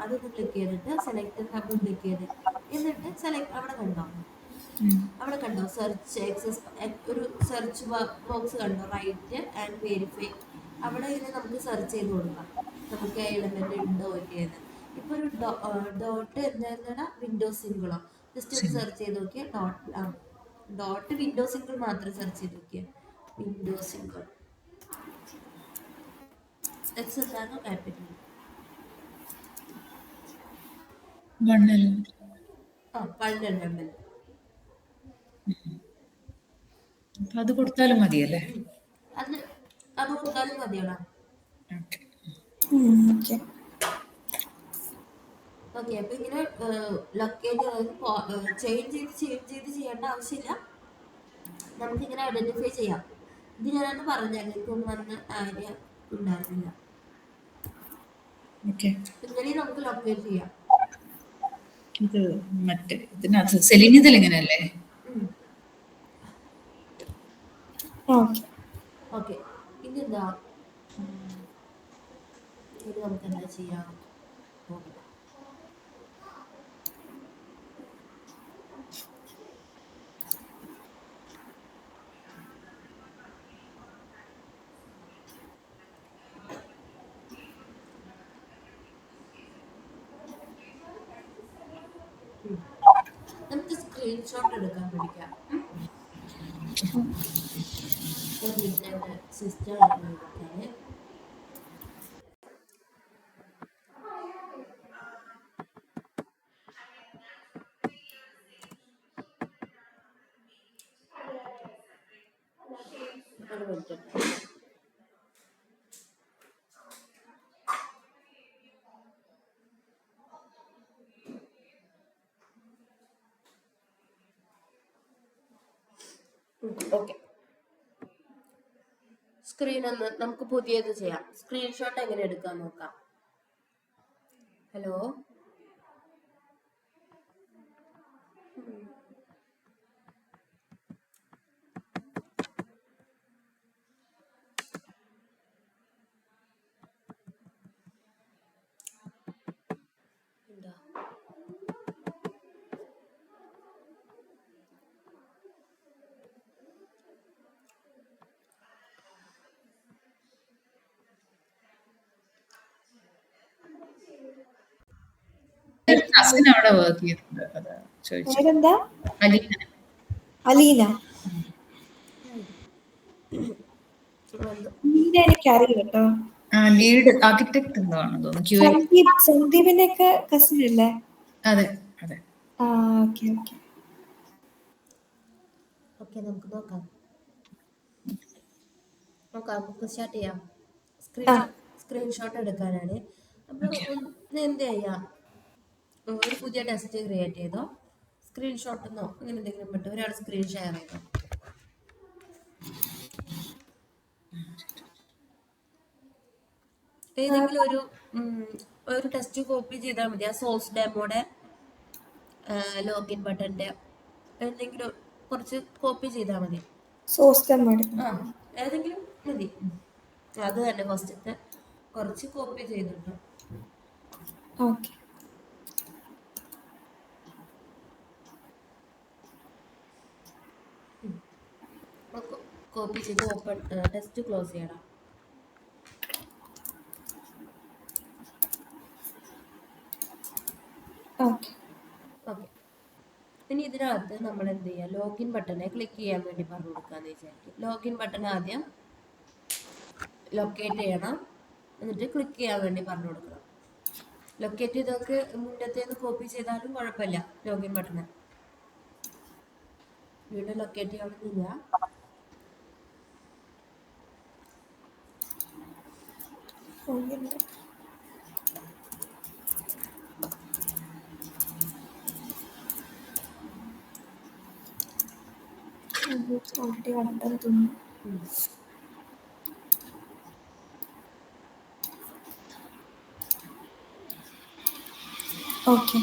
അതൊന്ന് ക്ലിക്ക് ചെയ്തിട്ട് സെലക്ട് ഹബ് ക്ലിക്ക് ചെയ്ത് എന്നിട്ട് സെലക്ട് അവിടെ കണ്ടോ സെർച്ച് എക്സസ് ഒരു സെർച്ച് ബോക്സ് കണ്ടോ, റൈറ്റ് ആൻഡ് വെരിഫൈ. അവിടെ ഇതിനെ നമുക്ക് സെർച്ച് ചെയ്ത് കൊടുക്കാം, നമുക്ക് എലമെന്റ് ഉണ്ടോ ഇല്ലയെന്ന്. ഇപ്പൊ ഒരു ഡോട്ട് എന്തായിരുന്നടാ, വിൻഡോ സിംഗിളോ, ജസ്റ്റ് ഒന്ന് സെർച്ച് ചെയ്ത് നോക്കിയ ഡോട്ട് വിൻഡോ സിംഗിൾ മാത്രം സെർച്ച് ചെയ്ത് നോക്കിയ വിൻഡോ സിംഗിൾ എക്സ് എന്താണോ ക്യാപിറ്റൽ പന്ത്രണ്ട്. അപ്പൊ അത് കൊടുത്താലും മതിയല്ലേ? അത് അത് കൊടുത്താലും മതിയോടാ. ഓക്കെ. ഓക്കെ. ഓക്കെ, അപ്പൊ ഇങ്ങനെ ലൊക്കേറ്റ് ചേഞ്ച് ചെയ്ത് ചെയ്യേണ്ട ആവശ്യമില്ല, നമുക്കിങ്ങനെ ഐഡന്റിഫൈ ചെയ്യാം. ഇത് ഞാനന്ന് പറഞ്ഞാൽ എനിക്കൊന്നും വന്ന് ആര്യ ഉണ്ടായിരുന്നില്ല. ഓക്കെ. ഇങ്ങനെയും നമുക്ക് ലൊക്കേറ്റ് ചെയ്യാം. ഇത് മറ്റേ ഇതിനകത്ത് സെലിനിതിൽ എങ്ങനെയല്ലേ? ഓക്കെ. ഓക്കെ, ഇനി എന്താ, ഇത് നമുക്ക് എന്താ ചെയ്യാം നോക്കാം. നമുക്ക് സ്ക്രീൻഷോട്ട് എടുക്കാൻ പഠിക്കാം. സിസ്റ്റം എടുക്കാൻ ഓക്കെ. സ്ക്രീൻ ഒന്ന് നമുക്ക് പുതിയത് ചെയ്യാം. സ്ക്രീൻഷോട്ട് എങ്ങനെ എടുക്കാൻ നോക്കാം. ഹലോ, എന്താ കസിൻ അവിടെ വർക്ക് ചെയ്യുന്നുണ്ട്, അതാ ചോദിച്ചു. പേരെന്താ? അലീന. അലീന. എന്തോ അലീന എനിക്കറിയില്ല കേട്ടോ. ലീഡ് ആർക്കിടെക്ട് എന്തോ ആണെന്ന് തോന്നുന്നു. Q A. സന്ദീപിന്റെ ഒക്കെ കസിൻ അല്ലേ? അതെ അതെ. ആ ഓക്കെ ഓക്കെ. ഓക്കെ, നമുക്ക് നോക്കാം. നമുക്ക് സ്റ്റാർട്ട് ചെയ്യാം. സ്ക്രീൻഷോട്ട് എടുക്കാനാണ്. അപ്പോൾ എന്ത് ചെയ്യാം, ഒരു പുതിയ ടെസ്റ്റ് ക്രിയേറ്റ് ചെയ്തോ, സ്ക്രീൻഷോട്ടെന്നോ അങ്ങനെ എന്തെങ്കിലും പറ്റും. ഒരാൾ സ്ക്രീൻ ഷെയർ ചെയ്തോ. ഏതെങ്കിലും ഒരു ടെസ്റ്റ് കോപ്പി ചെയ്താൽ മതി. ആ സോഴ്സ് ഡെമോയുടെ ലോഗിൻ ബട്ടന്റെ എന്തെങ്കിലും കുറച്ച് കോപ്പി ചെയ്താൽ മതി. സോസ്റ്റം എടുക്കണം. ആ ഏതെങ്കിലും മതി. അത് തന്നെ ഫസ്റ്റത്തെ കുറച്ച് കോപ്പി ചെയ്തിട്ടു. ഓക്കെ. കോപ്പി ചെയ്ത് ഓപ്പൺ ടെസ്റ്റ് ക്ലോസ് ചെയ്യണം. ഓക്കെ. ഓക്കെ. ഇനി ഇതിനകത്ത് നമ്മൾ എന്ത് ചെയ്യുക, ലോഗിൻ ബട്ടനെ ക്ലിക്ക് ചെയ്യാൻ വേണ്ടി പറഞ്ഞു കൊടുക്കാന്ന് വിചാരിക്കും. ലോഗിൻ ബട്ടൺ ആദ്യം ലൊക്കേറ്റ് ചെയ്യണം, എന്നിട്ട് ക്ലിക്ക് ചെയ്യാൻ വേണ്ടി പറഞ്ഞു കൊടുക്കണം. ലൊക്കേറ്റ് ചെയ്തൊക്കെ മുന്നത്തേന്ന് കോപ്പി ചെയ്താലും കുഴപ്പമില്ല. ലോഗിൻ ബട്ടണ് വീണ്ടും ലൊക്കേറ്റ് ചെയ്യണമെന്നില്ല. ഓൾറെഡി കണ്ടെന്ന് തോന്നുന്നു. ഓക്കെ.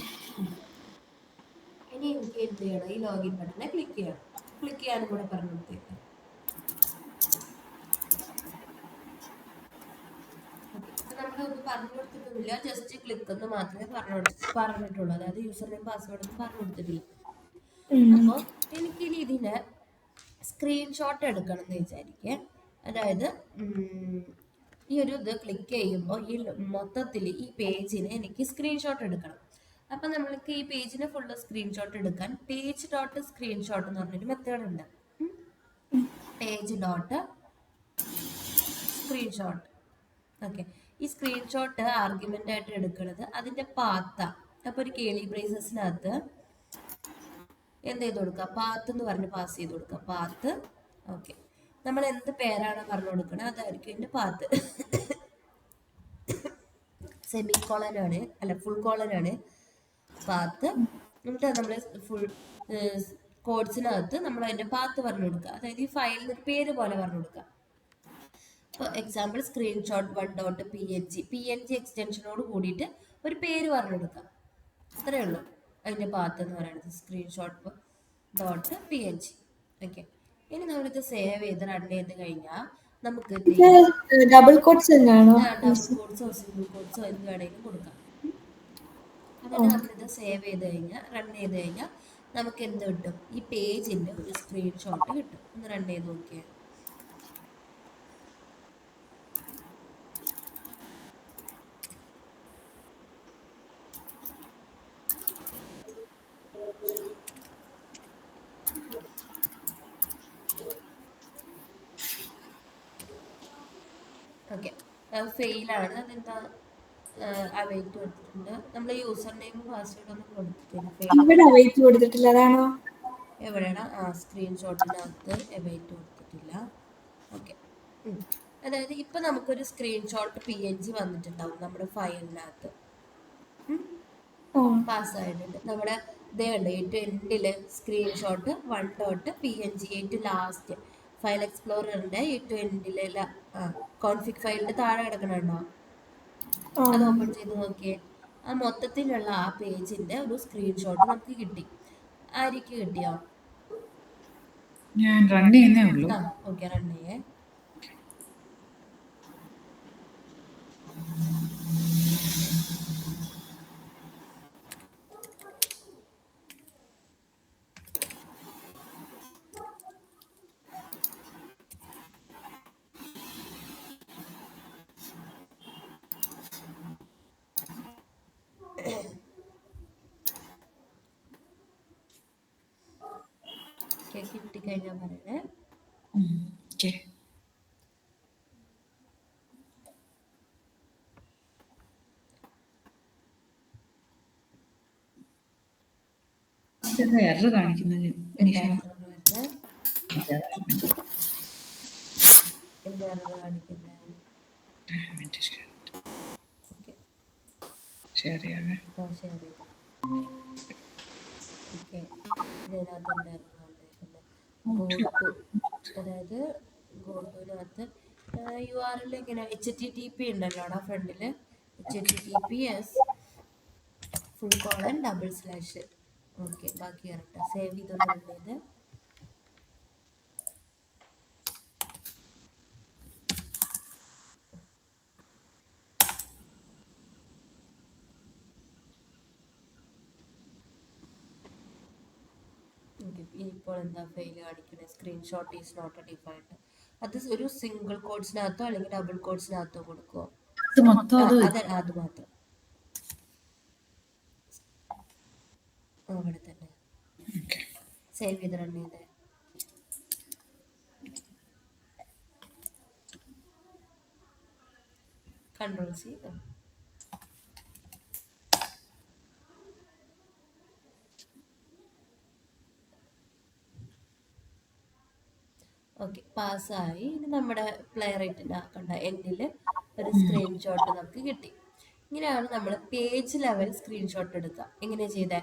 ഇനി എനിക്ക് എന്ത് ചെയ്യണം, ഈ ലോഗിൻ ബട്ടനെ ക്ലിക്ക് ചെയ്യണം. ക്ലിക്ക് ചെയ്യാനും കൂടെ പറഞ്ഞു കൊടുത്തേക്കാം. നമ്മളൊന്നും പറഞ്ഞു കൊടുത്തിട്ടൊന്നുമില്ല, ജസ്റ്റ് ക്ലിക്ക് എന്ന് മാത്രമേ പറഞ്ഞിട്ടുള്ളൂ. അതായത് യൂസർ നെയിം പാസ്വേഡ് ഒന്നും പറഞ്ഞു കൊടുത്തിട്ടില്ല. അപ്പോൾ എനിക്കിനി ഇതിനെ സ്ക്രീൻഷോട്ട് എടുക്കണം എന്ന് വിചാരിക്കേ. അതായത് ഈ ഒരു ഇത് ക്ലിക്ക് ചെയ്യുമ്പോൾ ഈ മൊത്തത്തിൽ ഈ പേജിന് എനിക്ക് സ്ക്രീൻഷോട്ട് എടുക്കണം. അപ്പം നമ്മൾക്ക് ഈ പേജിന് ഫുള്ള് സ്ക്രീൻഷോട്ട് എടുക്കാൻ പേജ് ഡോട്ട് സ്ക്രീൻഷോട്ട് എന്ന് പറഞ്ഞൊരു മെത്തേഡ് ഉണ്ട്. Page dot screenshot. ഓക്കെ. ഈ സ്ക്രീൻഷോട്ട് ആർഗ്യുമെന്റ് ആയിട്ട് എടുക്കുന്നത് അതിന്റെ പാത്ത. അപ്പൊ ഒരു കേളി ബ്രേസസിനകത്ത് എന്ത് ചെയ്ത് കൊടുക്കുക, പാത്ത് എന്ന് പറഞ്ഞ് പാസ് ചെയ്ത് കൊടുക്കുക. പാത്ത്. ഓക്കെ. നമ്മൾ എന്ത് പേരാണ് പറഞ്ഞു കൊടുക്കണത് അതായിരിക്കും ഇതിന്റെ പാത്ത്. സെമി കോളനാണ്, അല്ല ഫുൾ കോളനാണ് പാത്ത്. എന്നിട്ട് നമ്മൾ ഫുൾ കോഡ്സിനകത്ത് നമ്മൾ അതിന്റെ പാത്ത് പറഞ്ഞു കൊടുക്കുക. അതായത് ഈ ഫയലിന് പേര് പോലെ പറഞ്ഞു കൊടുക്കുക. ഇപ്പോൾ എക്സാമ്പിൾ സ്ക്രീൻഷോട്ട് 1.png എക്സ്റ്റൻഷനോട് കൂടിയിട്ട് ഒരു പേര് പറഞ്ഞു കൊടുക്കാം. അത്രയേ ഉള്ളൂ അതിൻ്റെ പാത്ത് എന്ന് പറയുന്നത്, സ്ക്രീൻഷോട്ട് .png. ഓക്കെ. ഇനി നമ്മളിത് സേവ് ചെയ്ത് റൺ ചെയ്ത് കഴിഞ്ഞാൽ നമുക്ക് ഡബിൾ കോട്ട്സ് തന്നെയാണോ? ഡബിൾ കോഡ്സോ സിംഗിൾ കോഡ്സോ എന്ത് വേണമെങ്കിലും കൊടുക്കാം. അങ്ങനെ നമ്മളിത് സേവ് ചെയ്ത് കഴിഞ്ഞാൽ റൺ ചെയ്ത് കഴിഞ്ഞാൽ നമുക്ക് എന്ത് കിട്ടും, ഈ പേജിൻ്റെ ഒരു സ്ക്രീൻഷോട്ട് കിട്ടും. ഒന്ന് റൺ ചെയ്ത് നോക്കിയാൽ ഓക്കെ. ഫെയിലാണ്. അതെന്താ, അവൈറ്റ് കൊടുത്തിട്ടുണ്ട്. നമ്മൾ യൂസർ നെയിം പാസ്വേഡ് ഒന്നും കൊടുത്തിട്ടില്ല. ഇവിടെ അവൈറ്റ് കൊടുത്തിട്ടില്ല, അതാണോ? എവിടെയാണ്? സ്ക്രീൻഷോട്ടിനകത്ത് അവൈറ്റ് കൊടുത്തിട്ടില്ല. ഓക്കെ. അതായത് ഇപ്പം നമുക്കൊരു സ്ക്രീൻഷോട്ട് PNG വന്നിട്ടുണ്ടാവും നമ്മുടെ ഫയലിനകത്ത്. പാസ്സായിട്ടുണ്ട്. നമ്മുടെ ഇതേ ഉണ്ട് ഏറ്റവും എൻഡിൽ സ്ക്രീൻഷോട്ട് 1.png ഏറ്റവും ലാസ്റ്റ് ഫയൽ എക്സ്പ്ലോററിന്റെ ഏറ്റവും എൻഡിൽ കോൺഫിഗ് ഫയലിന്റെ താഴെ കിടക്കണുണ്ടോ? അത് ഓപ്പൺ ചെയ്ത് നോക്കിയേ. ആ മൊത്തത്തിലുള്ള ആ പേജിന്റെ ഒരു സ്ക്രീൻഷോട്ട് നമുക്ക് കിട്ടി. ആർക്ക് കിട്ടിയോ? ഞാൻ റൺ ചെയ്യുന്നേ ഉള്ളൂ. ഓക്കെ, റൺ ചെയ്യേ. കിട്ടിക്കഴിഞ്ഞാൽ പറയണേ. ഓക്കെ. എറർ കാണിക്കുന്നത് അതായത് ഗോട്ടുവിനകത്ത് URL ഇങ്ങനെ HTTP ഉണ്ടല്ലോ അവിടെ ഫ്രണ്ടില്, HTTPS // ഓക്കെ, ബാക്കി കറക്റ്റാ. സേവ് ചെയ്തൊന്ന് റൺ ചെയ്ത് ഇപ്പോൾ എന്താ ഫെയിൽ കാണിക്കുന്നത്? Screenshot is not defined. അത് ഒരു സിംഗിൾ കോഡ്സിനകത്തോ അല്ലെങ്കിൽ ഡബിൾ കോഡ്സിനകത്തോ കൊടുക്കുമോ? അത് മൊത്തം അത് അത് മാത്രം അവിടെ തന്നെ സേവ് ചെയ്ത് റൺ ചെയ്തേ. Ctrl+C. ഓക്കെ, പാസ്സായി. ഇനി നമ്മുടെ പ്ലേ റേറ്റിൻ്റെ കണ്ട എൻഡിൽ ഒരു സ്ക്രീൻഷോട്ട് നമുക്ക് കിട്ടി. ഇങ്ങനെയാണ് നമ്മൾ പേജ് ലെവൽ സ്ക്രീൻഷോട്ട് എടുക്കുക. എങ്ങനെ ചെയ്തേ?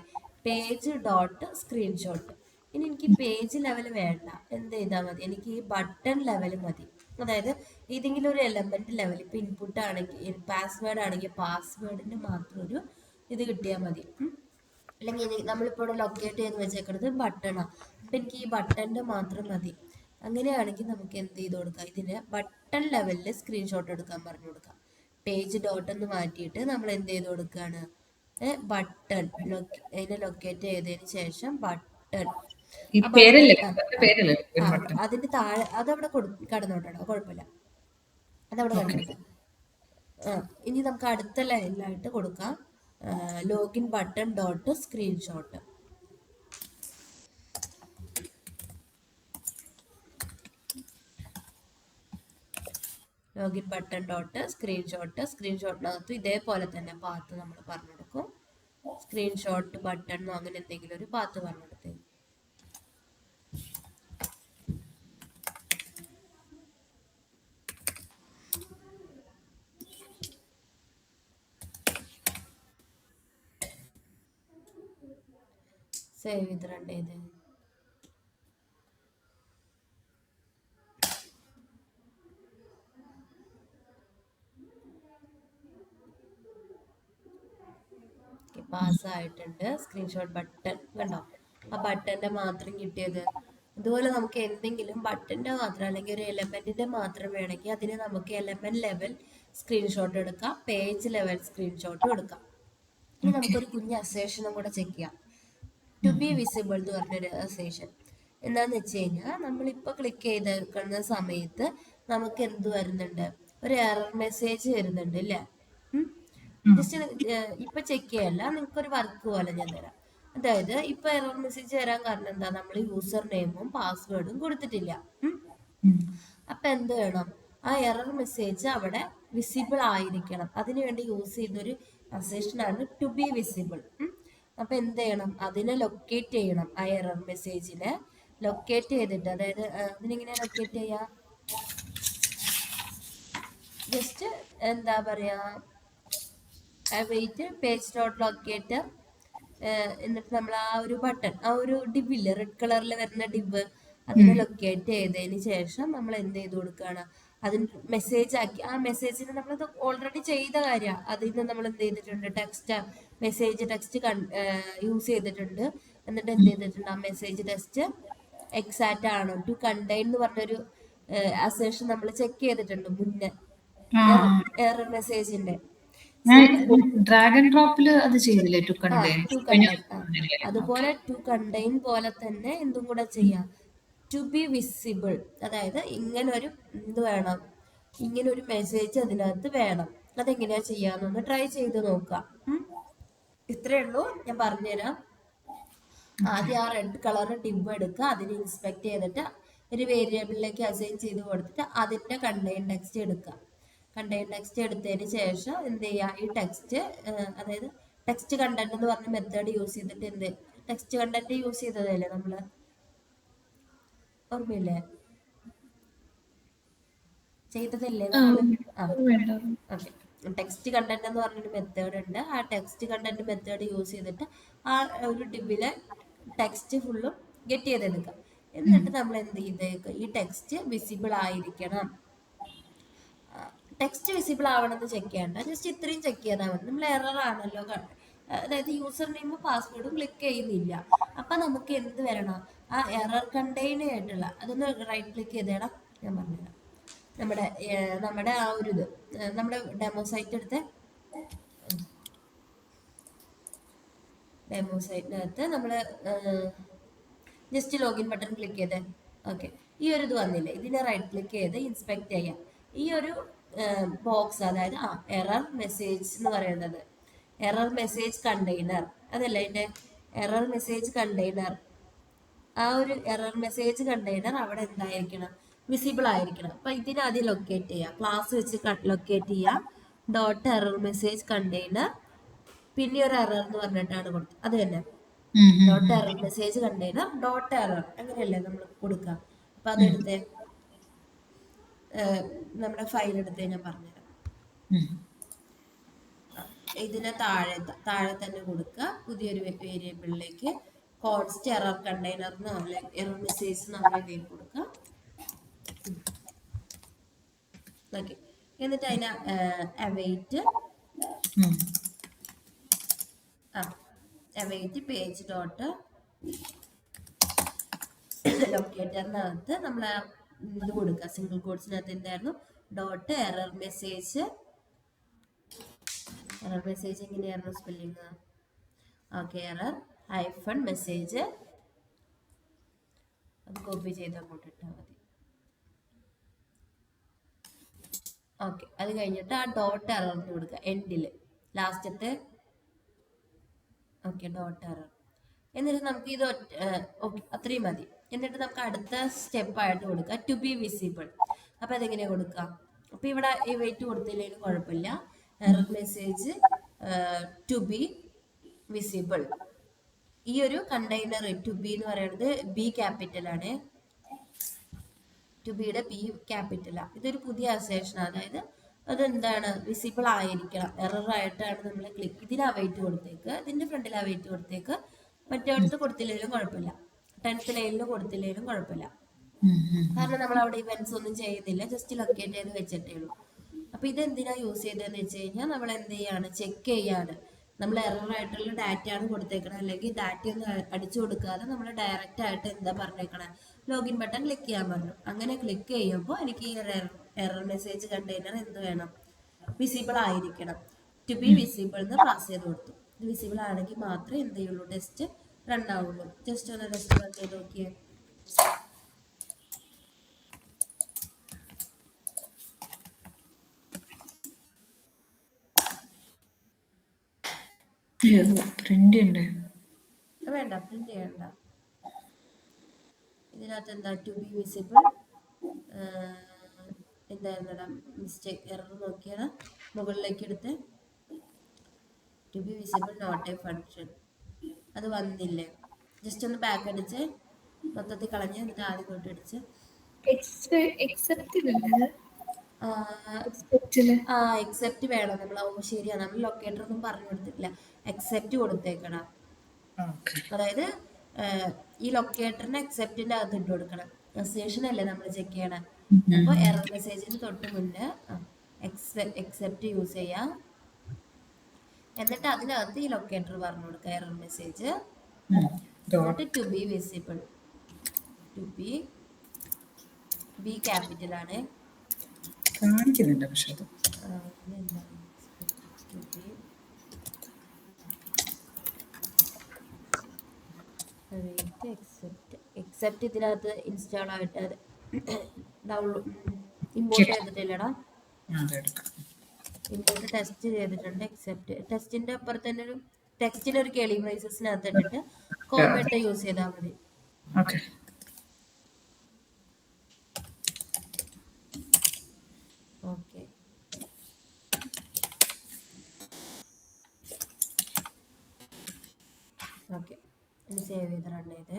Page dot screenshot. ഇനി എനിക്ക് പേജ് ലെവൽ വേണ്ട, എന്ത് ചെയ്താൽ മതി? എനിക്ക് ഈ ബട്ടൺ ലെവൽ മതി. അതായത് ഏതെങ്കിലും ഒരു എലമെന്റ് ലെവൽ, ഇപ്പം ഇൻപുട്ട് ആണെങ്കിൽ പാസ്വേഡ് ആണെങ്കിൽ പാസ്വേഡിന് മാത്രം ഒരു ഇത് കിട്ടിയാൽ മതി. അല്ലെങ്കിൽ നമ്മളിപ്പോൾ ഇവിടെ ലൊക്കേറ്റ് ചെയ്ത് വെച്ചേക്കുന്നത് ബട്ടണാണ്, അപ്പം എനിക്ക് ഈ ബട്ടൻ്റെ മാത്രം മതി. അങ്ങനെയാണെങ്കിൽ നമുക്ക് എന്ത് ചെയ്ത് കൊടുക്കാം? ഇതിന് ബട്ടൺ ലെവലിൽ സ്ക്രീൻഷോട്ട് എടുക്കാൻ പറഞ്ഞു കൊടുക്കാം. പേജ് ഡോട്ട് എന്ന് മാറ്റിയിട്ട് നമ്മൾ എന്ത് ചെയ്ത് കൊടുക്കുകയാണ്? ബട്ടൺ അതിനെ ലൊക്കേറ്റ് ചെയ്തതിന് ശേഷം ബട്ടൺ, അതിന്റെ താഴെ അതവിടെ കടന്നോട്ടോ, കുഴപ്പമില്ല, അതവിടെ കടന്നോട്ടെ. ഇനി നമുക്ക് അടുത്ത ലൈനിലായിട്ട് കൊടുക്കാം login button dot screenshot. Login button dot screenshot. സ്ക്രീൻഷോട്ടിനകത്ത് ഇതേപോലെ തന്നെ പാത്ത് നമ്മൾ പറഞ്ഞു കൊടുക്കും. സ്ക്രീൻഷോട്ട് ബട്ടൺ എന്നോ അങ്ങനെ എന്തെങ്കിലും ഒരു പാത്ത് പറഞ്ഞു കൊടുത്തേ. സേവ് ചെയ്ത് റൺ ചെയ്ത് പാസ്സായിട്ടുണ്ട്. സ്ക്രീൻഷോട്ട് ബട്ടൺ കണ്ടോ? ആ ബട്ടന്റെ മാത്രം കിട്ടിയത്. അതുപോലെ നമുക്ക് എന്തെങ്കിലും ബട്ടന്റെ മാത്രം അല്ലെങ്കിൽ ഒരു എലമെന്റിന്റെ മാത്രം വേണമെങ്കിൽ അതിന് നമുക്ക് എലമെന്റ് ലെവൽ സ്ക്രീൻഷോട്ട് എടുക്കാം, പേജ് ലെവൽ സ്ക്രീൻഷോട്ടും എടുക്കാം. ഇനി നമുക്കൊരു കുഞ്ഞ് അസേഷനും കൂടെ ചെക്ക് ചെയ്യാം. ടു ബി വിസിബിൾ എന്ന് പറഞ്ഞൊരു അസേഷൻ എന്താന്ന് വെച്ച് കഴിഞ്ഞാൽ, നമ്മളിപ്പോൾ ക്ലിക്ക് ചെയ്ത സമയത്ത് നമുക്ക് എന്ത് വരുന്നുണ്ട്? ഒരു എറർ മെസ്സേജ് വരുന്നുണ്ട് അല്ലേ? ജസ്റ്റ് ഇപ്പൊ ചെക്ക് ചെയ്യല്ല, നിങ്ങൾക്കൊരു വർക്ക് പോലെ ഞാൻ തരാം. അതായത് ഇപ്പൊ എറർ മെസ്സേജ് വരാൻ കാരണം എന്താ? നമ്മൾ യൂസർ നെയിമും പാസ്വേഡും കൊടുത്തിട്ടില്ല. അപ്പൊ എന്ത് വേണം? ആ എറർ മെസ്സേജ് അവിടെ വിസിബിൾ ആയിരിക്കണം. അതിനുവേണ്ടി യൂസ് ചെയ്യുന്നൊരു അസേഷനാണ് ടു ബി വിസിബിൾ. അപ്പൊ എന്ത് ചെയ്യണം? അതിനെ ലൊക്കേറ്റ് ചെയ്യണം. ആ എറർ മെസ്സേജിനെ ലൊക്കേറ്റ് ചെയ്തിട്ട്, അതായത് അതിനെങ്ങനെ ലൊക്കേറ്റ് ചെയ്യാ? ജസ്റ്റ് എന്താ പറയാ, വെയിറ്റ് പേജ് ഡോട്ട് ലൊക്കേറ്റർ, എന്നിട്ട് നമ്മൾ ആ ഒരു ബട്ടൺ, ആ ഒരു ഡിബ് ഇല്ലേ, റെഡ് കളറിൽ വരുന്ന ഡിബ്, അതിനെ ലൊക്കേറ്റ് ചെയ്തതിന് ശേഷം നമ്മൾ എന്ത് ചെയ്ത് കൊടുക്കുകയാണ്? അതിന് മെസ്സേജ് ആക്കി. ആ മെസ്സേജിന് നമ്മളത് ഓൾറെഡി ചെയ്ത കാര്യമാണ്. അതിന് നമ്മൾ എന്ത് ചെയ്തിട്ടുണ്ട്? മെസ്സേജ് ടെക്സ്റ്റ് യൂസ് ചെയ്തിട്ടുണ്ട്. എന്നിട്ട് എന്ത് ചെയ്തിട്ടുണ്ട്? ആ മെസ്സേജ് ടെക്സ്റ്റ് എക്സാക്റ്റ് ആണോ, ടു കണ്ടെയ്ൻ എന്ന് പറഞ്ഞൊരു അസേഷൻ നമ്മൾ ചെക്ക് ചെയ്തിട്ടുണ്ട് മുന്നേ എറർ മെസ്സേജിന്റെ. ഡ്രാഗൺ ഡ്രോപ്പില് അത് ചെയ്തില്ലേ? To contain. അതുപോലെ ടു കണ്ടെയ്ൻ പോലെ തന്നെ എന്തും കൂടെ ചെയ്യാം, ടു ബി വിസിബിൾ. അതായത് ഇങ്ങനൊരു എന്ത് വേണം? ഇങ്ങനൊരു മെസ്സേജ് അതിനകത്ത് വേണം. അതെങ്ങനെയാ ചെയ്യാന്നൊന്ന് ട്രൈ ചെയ്ത് നോക്കാം. ഇത്രയേ ഉള്ളൂ, ഞാൻ പറഞ്ഞുതരാം. ആദ്യം ആ റെഡ് കളർ ഡിബ് എടുക്കുക, അതിനെ ഇൻസ്പെക്ട് ചെയ്തിട്ട് ഒരു വേരിയബിളിലേക്ക് അസൈൻ ചെയ്ത് കൊടുത്തിട്ട് അതിന്റെ കണ്ടെയ്ൻ ടെക്സ്റ്റ് എടുക്കുക. കണ്ടെയ്ൻ ടെക്സ്റ്റ് എടുത്തതിന് ശേഷം എന്ത് ചെയ്യുക? ഈ ടെക്സ്റ്റ്, അതായത് ടെക്സ്റ്റ് കണ്ടന്റ് എന്ന് പറഞ്ഞ മെത്തേഡ് യൂസ് ചെയ്തിട്ട് എന്ത്, ടെക്സ്റ്റ് കണ്ടന്റ് യൂസ് ചെയ്തതല്ലേ നമ്മള്, ഓർമ്മയില്ലേ? ചെയ്തതല്ലേ നമ്മള്? ഓക്കെ, ടെക്സ്റ്റ് കണ്ടന്റ് എന്ന് പറഞ്ഞൊരു മെത്തേഡ് ഉണ്ട്. ആ ടെക്സ്റ്റ് കണ്ടന്റ് മെത്തേഡ് യൂസ് ചെയ്തിട്ട് ആ ഒരു ഡിബിലെ ടെക്സ്റ്റ് ഫുള്ളും ഗെറ്റ് ചെയ്തെടുക്കാം. എന്നിട്ട് നമ്മൾ എന്ത് ചെയ്തേക്കുക? ഈ ടെക്സ്റ്റ് വിസിബിൾ ആയിരിക്കണം. ടെക്സ്റ്റ് വിസിബിൾ ആവണമെന്ന് ചെക്ക് ചെയ്യണ്ട, ജസ്റ്റ് ഇത്രയും ചെക്ക് ചെയ്താൽ മതി. നമ്മൾ എറർ ആണല്ലോ, അതായത് യൂസർ നെയിമും പാസ്വേഡും ക്ലിക്ക് ചെയ്യുന്നില്ല. അപ്പം നമുക്ക് എന്ത് വരണം, ആ എറർ കണ്ടെയ്ൻ ആയിട്ടുള്ള അതൊന്ന് റൈറ്റ് ക്ലിക്ക് ചെയ്തേടാം, ഞാൻ പറഞ്ഞുതരാം. നമ്മുടെ ആ ഒരു ഇത് നമ്മുടെ ഡെമോ സൈറ്റ് എടുത്ത് ഡെമോ സൈറ്റിനകത്ത് നമ്മൾ ജസ്റ്റ് ലോഗിൻ ബട്ടൺ ക്ലിക്ക് ചെയ്തേ. ഓക്കെ, ഈ ഒരു ഇത് വന്നില്ലേ, ഇതിനെ റൈറ്റ് ക്ലിക്ക് ചെയ്ത് ഇൻസ്പെക്ട് ചെയ്യാം. ഈ ഒരു ബോക്സ്, അതായത് എറർ മെസ്സേജ് എന്ന് പറയുന്നത്, എറർ മെസ്സേജ് കണ്ടെയ്നർ, അതല്ല അതിൻ്റെ എറർ മെസ്സേജ് കണ്ടെയ്നർ. ആ ഒരു എറർ മെസ്സേജ് കണ്ടെയ്നർ അവിടെ എന്തായിരിക്കണം, വിസിബിൾ ആയിരിക്കണം. അപ്പം ഇതിനാദ്യം ലൊക്കേറ്റ് ചെയ്യുക, ക്ലാസ് വെച്ച് ലൊക്കേറ്റ് ചെയ്യുക, ഡോട്ട് എറർ മെസ്സേജ് കണ്ടെയ്നർ, പിന്നെ ഒരു എറർ എന്ന് പറഞ്ഞിട്ടാണ് കൊടുത്തത്, അത് തന്നെ dot error message container dot error, അങ്ങനെയല്ലേ നമ്മൾ കൊടുക്കുക. അപ്പം അതെടുത്ത് നമ്മുടെ ഫയൽ എടുത്ത് ഞാൻ പറഞ്ഞുതരാം. ഇതിനെ താഴെ തന്നെ കൊടുക്കുക, പുതിയൊരു വേരിയബിളിലേക്ക് const error container error message നമ്മളെ പേര് കൊടുക്കുക. ഓക്കെ, എന്നിട്ട് അതിനെ അവൈറ്റ് പേജ് ഡോട്ട് ലൊക്കേറ്ററിനകത്ത് നമ്മൾ ഇത് കൊടുക്കുക, സിംഗിൾ കോഡ്സിനകത്ത് എന്തായിരുന്നു, ഡോട്ട് എറർ മെസ്സേജ് എങ്ങനെയായിരുന്നു spelling, okay, error hyphen message, അത് കോപ്പി ചെയ്ത് അങ്ങോട്ട് ഇട്ടാൽ മതി. ഓക്കെ, അത് കഴിഞ്ഞിട്ട് ആ ഡോട്ട് എറർ കൊടുക്കുക എൻഡിൽ ലാസ്റ്റത്തെ. Okay, dot error. എന്നിട്ട് നമുക്ക് ഇത് ഓക്കെ, അത്രയും മതി. എന്നിട്ട് നമുക്ക് അടുത്ത സ്റ്റെപ്പായിട്ട് കൊടുക്കുക ടു ബി വിസിബിൾ. അപ്പം അതെങ്ങനെ കൊടുക്കാം, അപ്പം ഇവിടെ ഈ വെയിറ്റ് കൊടുത്തില്ലെങ്കിലും കുഴപ്പമില്ല. Error message to be visible, ഈ ഒരു കണ്ടെയ്നർ ടു ബി എന്ന് പറയുന്നത് ബി ക്യാപിറ്റലാണ്, ടു ബിയുടെ ബി ക്യാപിറ്റലാണ്. ഇതൊരു പുതിയ അസേഷനാണ്, അതായത് അതെന്താണ്, വിസിബിൾ ആയിരിക്കണം. എറർ ആയിട്ടാണ് നമ്മൾ ക്ലിക്ക്, ഇതിന് അവൈറ്റ് കൊടുത്തേക്ക്, ഇതിന്റെ ഫ്രണ്ടിൽ അവൈറ്റ് കൊടുത്തേക്ക്, മറ്റേടത്ത് കൊടുത്തില്ലെങ്കിലും കുഴപ്പമില്ല, 10th ലൈനിൽ കൊടുത്തില്ലെങ്കിലും കുഴപ്പമില്ല. കാരണം നമ്മൾ അവിടെ ഇവന്റ്സ് ഒന്നും ചെയ്യുന്നില്ല, ജസ്റ്റ് ലൊക്കേറ്റ് ചെയ്ത് വെച്ചിട്ടേ ഉള്ളൂ. അപ്പൊ ഇതെന്തിനാ യൂസ് ചെയ്തതെന്ന് വെച്ച് കഴിഞ്ഞാൽ നമ്മൾ എന്ത് ചെയ്യാണ്, ചെക്ക് ചെയ്യാണ്. നമ്മൾ എറർ ആയിട്ടുള്ള ഡാറ്റയാണ് കൊടുത്തേക്കണം, അല്ലെങ്കിൽ ഡാറ്റ ഒന്നും അടിച്ചു കൊടുക്കാതെ നമ്മൾ ഡയറക്റ്റ് ആയിട്ട് എന്താ പറഞ്ഞേക്കണം, ലോഗിൻ ബട്ടൺ ക്ലിക്ക് ചെയ്യാൻ പറഞ്ഞു. അങ്ങനെ ക്ലിക്ക് ചെയ്യുമ്പോൾ എനിക്ക് ഈ എറർ മെസ്സേജ് കണ്ടെയ്നർ എന്ത് വേണം, വിസിബിൾ ആയിരിക്കണം. ടു ബി വിസിബിൾ എന്ന് പാസ് ചെയ്ത് കൊടുത്തു. ഇത് വിസിബിൾ ആണെങ്കിൽ മാത്രമേ എന്ത് ചെയ്യുള്ളൂ, ടെസ്റ്റ് റൺ ആവുള്ളൂ. ജസ്റ്റ് ഒന്ന് ടെസ്റ്റ് റൺ ചെയ്ത് നോക്കിയേ. പ്രിന്റ് ഉണ്ട്, വേണ്ട, പ്രിന്റ് ചെയ്യണ്ട. ഇതിനകത്ത് എന്താ ടു ബി വിസിബിൾ, എന്തായിരുന്നടാ മിസ്റ്റേക്ക്, എറർ നോക്കിയാണ് മുകളിലേക്ക് എടുത്ത് to be visible not a function, അത് വന്നില്ലേ. ജസ്റ്റ് ഒന്ന് ബാക്ക് അടിച്ച് മൊത്തത്തിൽ കളഞ്ഞ് എന്നിട്ട് ആദ്യം തൊട്ട് അടിച്ച് എക്സെപ്റ്റ് വേണം നമ്മൾ. ശരിയാണ്, നമ്മൾ ലൊക്കേറ്റർ ഒന്നും പറഞ്ഞു കൊടുത്തിട്ടില്ല, എക്സെപ്റ്റ് കൊടുത്തേക്കണം. അതായത് ഈ ലൊക്കേറ്ററിന് എക്സെപ്റ്റിന്റെ അകത്ത് ഇട്ട് കൊടുക്കണം. അസേഷൻ അല്ലേ നമ്മൾ ചെക്ക് ചെയ്യണം. അപ്പോൾ എറർ മെസ്സേജിന് തൊട്ട് മുന്നേ എക്സെപ്റ്റ് യൂസ് ചെയ്യാം. എന്നിട്ട് അതിനകത്ത് ഈ ലൊക്കേറ്റർ പറഞ്ഞു കൊടുക്കുക, എറർ മെസ്സേജ്, എന്നിട്ട് to be visible, to be capital ആണ് കാണിക്കുന്നുണ്ട്, പക്ഷെ എക്സെപ്റ്റ് ഇതിനകത്ത് ഇൻസ്റ്റാൾ ആയിട്ട് ഡൗൺലോഡ് ഇമ്പോർട്ട് ചെയ്തിട്ടില്ലടാ, ഇമ്പോർട്ട് ടെസ്റ്റ് ചെയ്തിട്ടുണ്ട്. എക്സെപ്റ്റ് ടെസ്റ്റിന്റെ അപ്പുറത്ത് തന്നെ ഒരു ടെക്സ്റ്റിന് ഒരു കേളി ബ്രേസസിനകത്ത് ഇട്ടിട്ട് കോമന്റ് യൂസ് ചെയ്താൽ മതി. ഓക്കെ, ഓക്കെ, ഓക്കെ, ഇനി സേവ് ചെയ്ത് റൺ ചെയ്ത്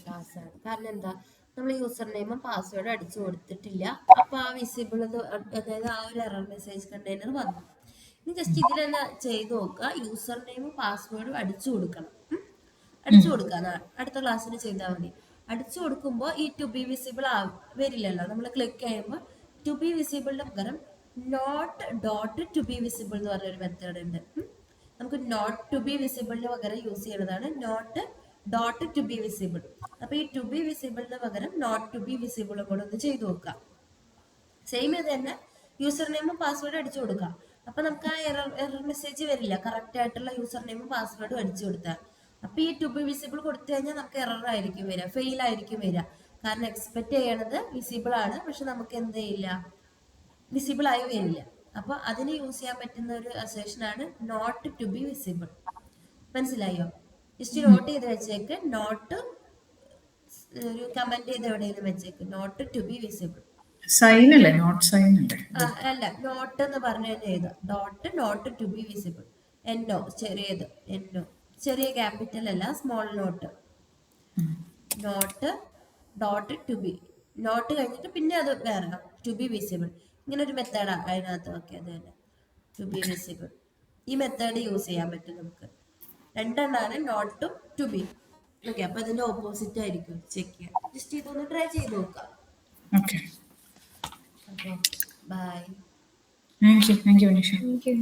പാസ്സാണ്. കാരണം എന്താ, നമ്മൾ യൂസർ നെയിമും പാസ്വേഡും അടിച്ചു കൊടുത്തിട്ടില്ല. അപ്പൊ ആ വിസിബിൾ, അതായത് ആ ഒരു എറർ മെസ്സേജ് കണ്ടെയ്നർ വന്നു. ഇനി ജസ്റ്റ് ഇതിൽ തന്നെ ചെയ്ത് നോക്കുക. യൂസർ നെയിമും പാസ്വേഡും അടിച്ചു കൊടുക്കണം. അടിച്ചു കൊടുക്കുക. അടുത്ത ക്ലാസ്സിൽ ചെയ്താൽ മതി. അടിച്ചു കൊടുക്കുമ്പോൾ ഈ ടു ബി വിസിബിൾ വരില്ലല്ലോ. നമ്മൾ ക്ലിക്ക് ചെയ്യുമ്പോൾ ടു ബി വിസിബിളിന് പകരം not dot to be visible എന്ന് പറഞ്ഞൊരു മെത്തേഡ് ഉണ്ട്. നമുക്ക് നോട്ട് ടു ബി വിസിബിളിന് പകരം യൂസ് ചെയ്യുന്നതാണ് not dot to be visible. അപ്പൊ ഈ ടു ബി വിസിബിളിന് പകരം നോട്ട് ടു ബി വിസിബിളും കൂടെ ഒന്ന് ചെയ്ത് നോക്കാം. സെയിം ഇത് തന്നെ യൂസർ നെയിമും പാസ്വേഡും അടിച്ചു കൊടുക്കാം. അപ്പൊ നമുക്ക് ആ എറർ മെസ്സേജ് വരില്ല. കറക്റ്റ് ആയിട്ടുള്ള യൂസർ നെയിമും പാസ്വേഡും അടിച്ചു കൊടുത്താൽ. അപ്പൊ ഈ ടു ബി വിസിബിൾ കൊടുത്തു കഴിഞ്ഞാൽ നമുക്ക് എറർ ആയിരിക്കും വരിക, ഫെയിൽ ആയിരിക്കും വരിക. കാരണം എക്സ്പെക്ട് ചെയ്യണത് വിസിബിൾ ആണ്, പക്ഷെ നമുക്ക് എന്ത് ചെയ്യില്ല, വിസിബിൾ ആയി വരില്ല. അപ്പൊ അതിന് യൂസ് ചെയ്യാൻ പറ്റുന്ന ഒരു അസേഷൻ ആണ് നോട്ട് ടു ബി വിസിബിൾ. മനസ്സിലായോ? ജസ്റ്റ് നോട്ട് ചെയ്ത് വെച്ചേക്ക്. നോട്ട് ഒരു കമന്റ് ചെയ്ത് എവിടെയെങ്കിലും വെച്ചേക്ക്, not to be visible. Sign അല്ലേ, നോട്ട് സൈൻ അല്ലേ? അല്ല, നോട്ട് എന്ന് പറഞ്ഞു തന്നെ എഴുതാം. Dot not to be visible. എന്നോ ചെറിയത്, എന്നോ ചെറിയ ക്യാപിറ്റൽ അല്ല, small not. Not dot to be, not കഴിഞ്ഞിട്ട് പിന്നെ അത് വേറെ ടു ബി വിസിബിൾ. ഇങ്ങനെ ഒരു മെത്തേഡാണ് അതിനകത്ത്. ഓക്കെ, അത് തന്നെ ടു ബി വിസിബിൾ. ഈ മെത്തേഡ് യൂസ് ചെയ്യാൻ പറ്റും നമുക്ക്. രണ്ടെണ്ണാണ് നോട്ടും ടു ബി. ഓക്കെ, അപ്പൊ അതിന്റെ ഓപ്പോസിറ്റ് ആയിരിക്കും. ചെക്ക് ചെയ്യാം. ജസ്റ്റ് ഇതൊന്ന് ട്രൈ ചെയ്ത് നോക്കാം. Okay, okay, bye. Thank you Vineesha. എനിക്ക്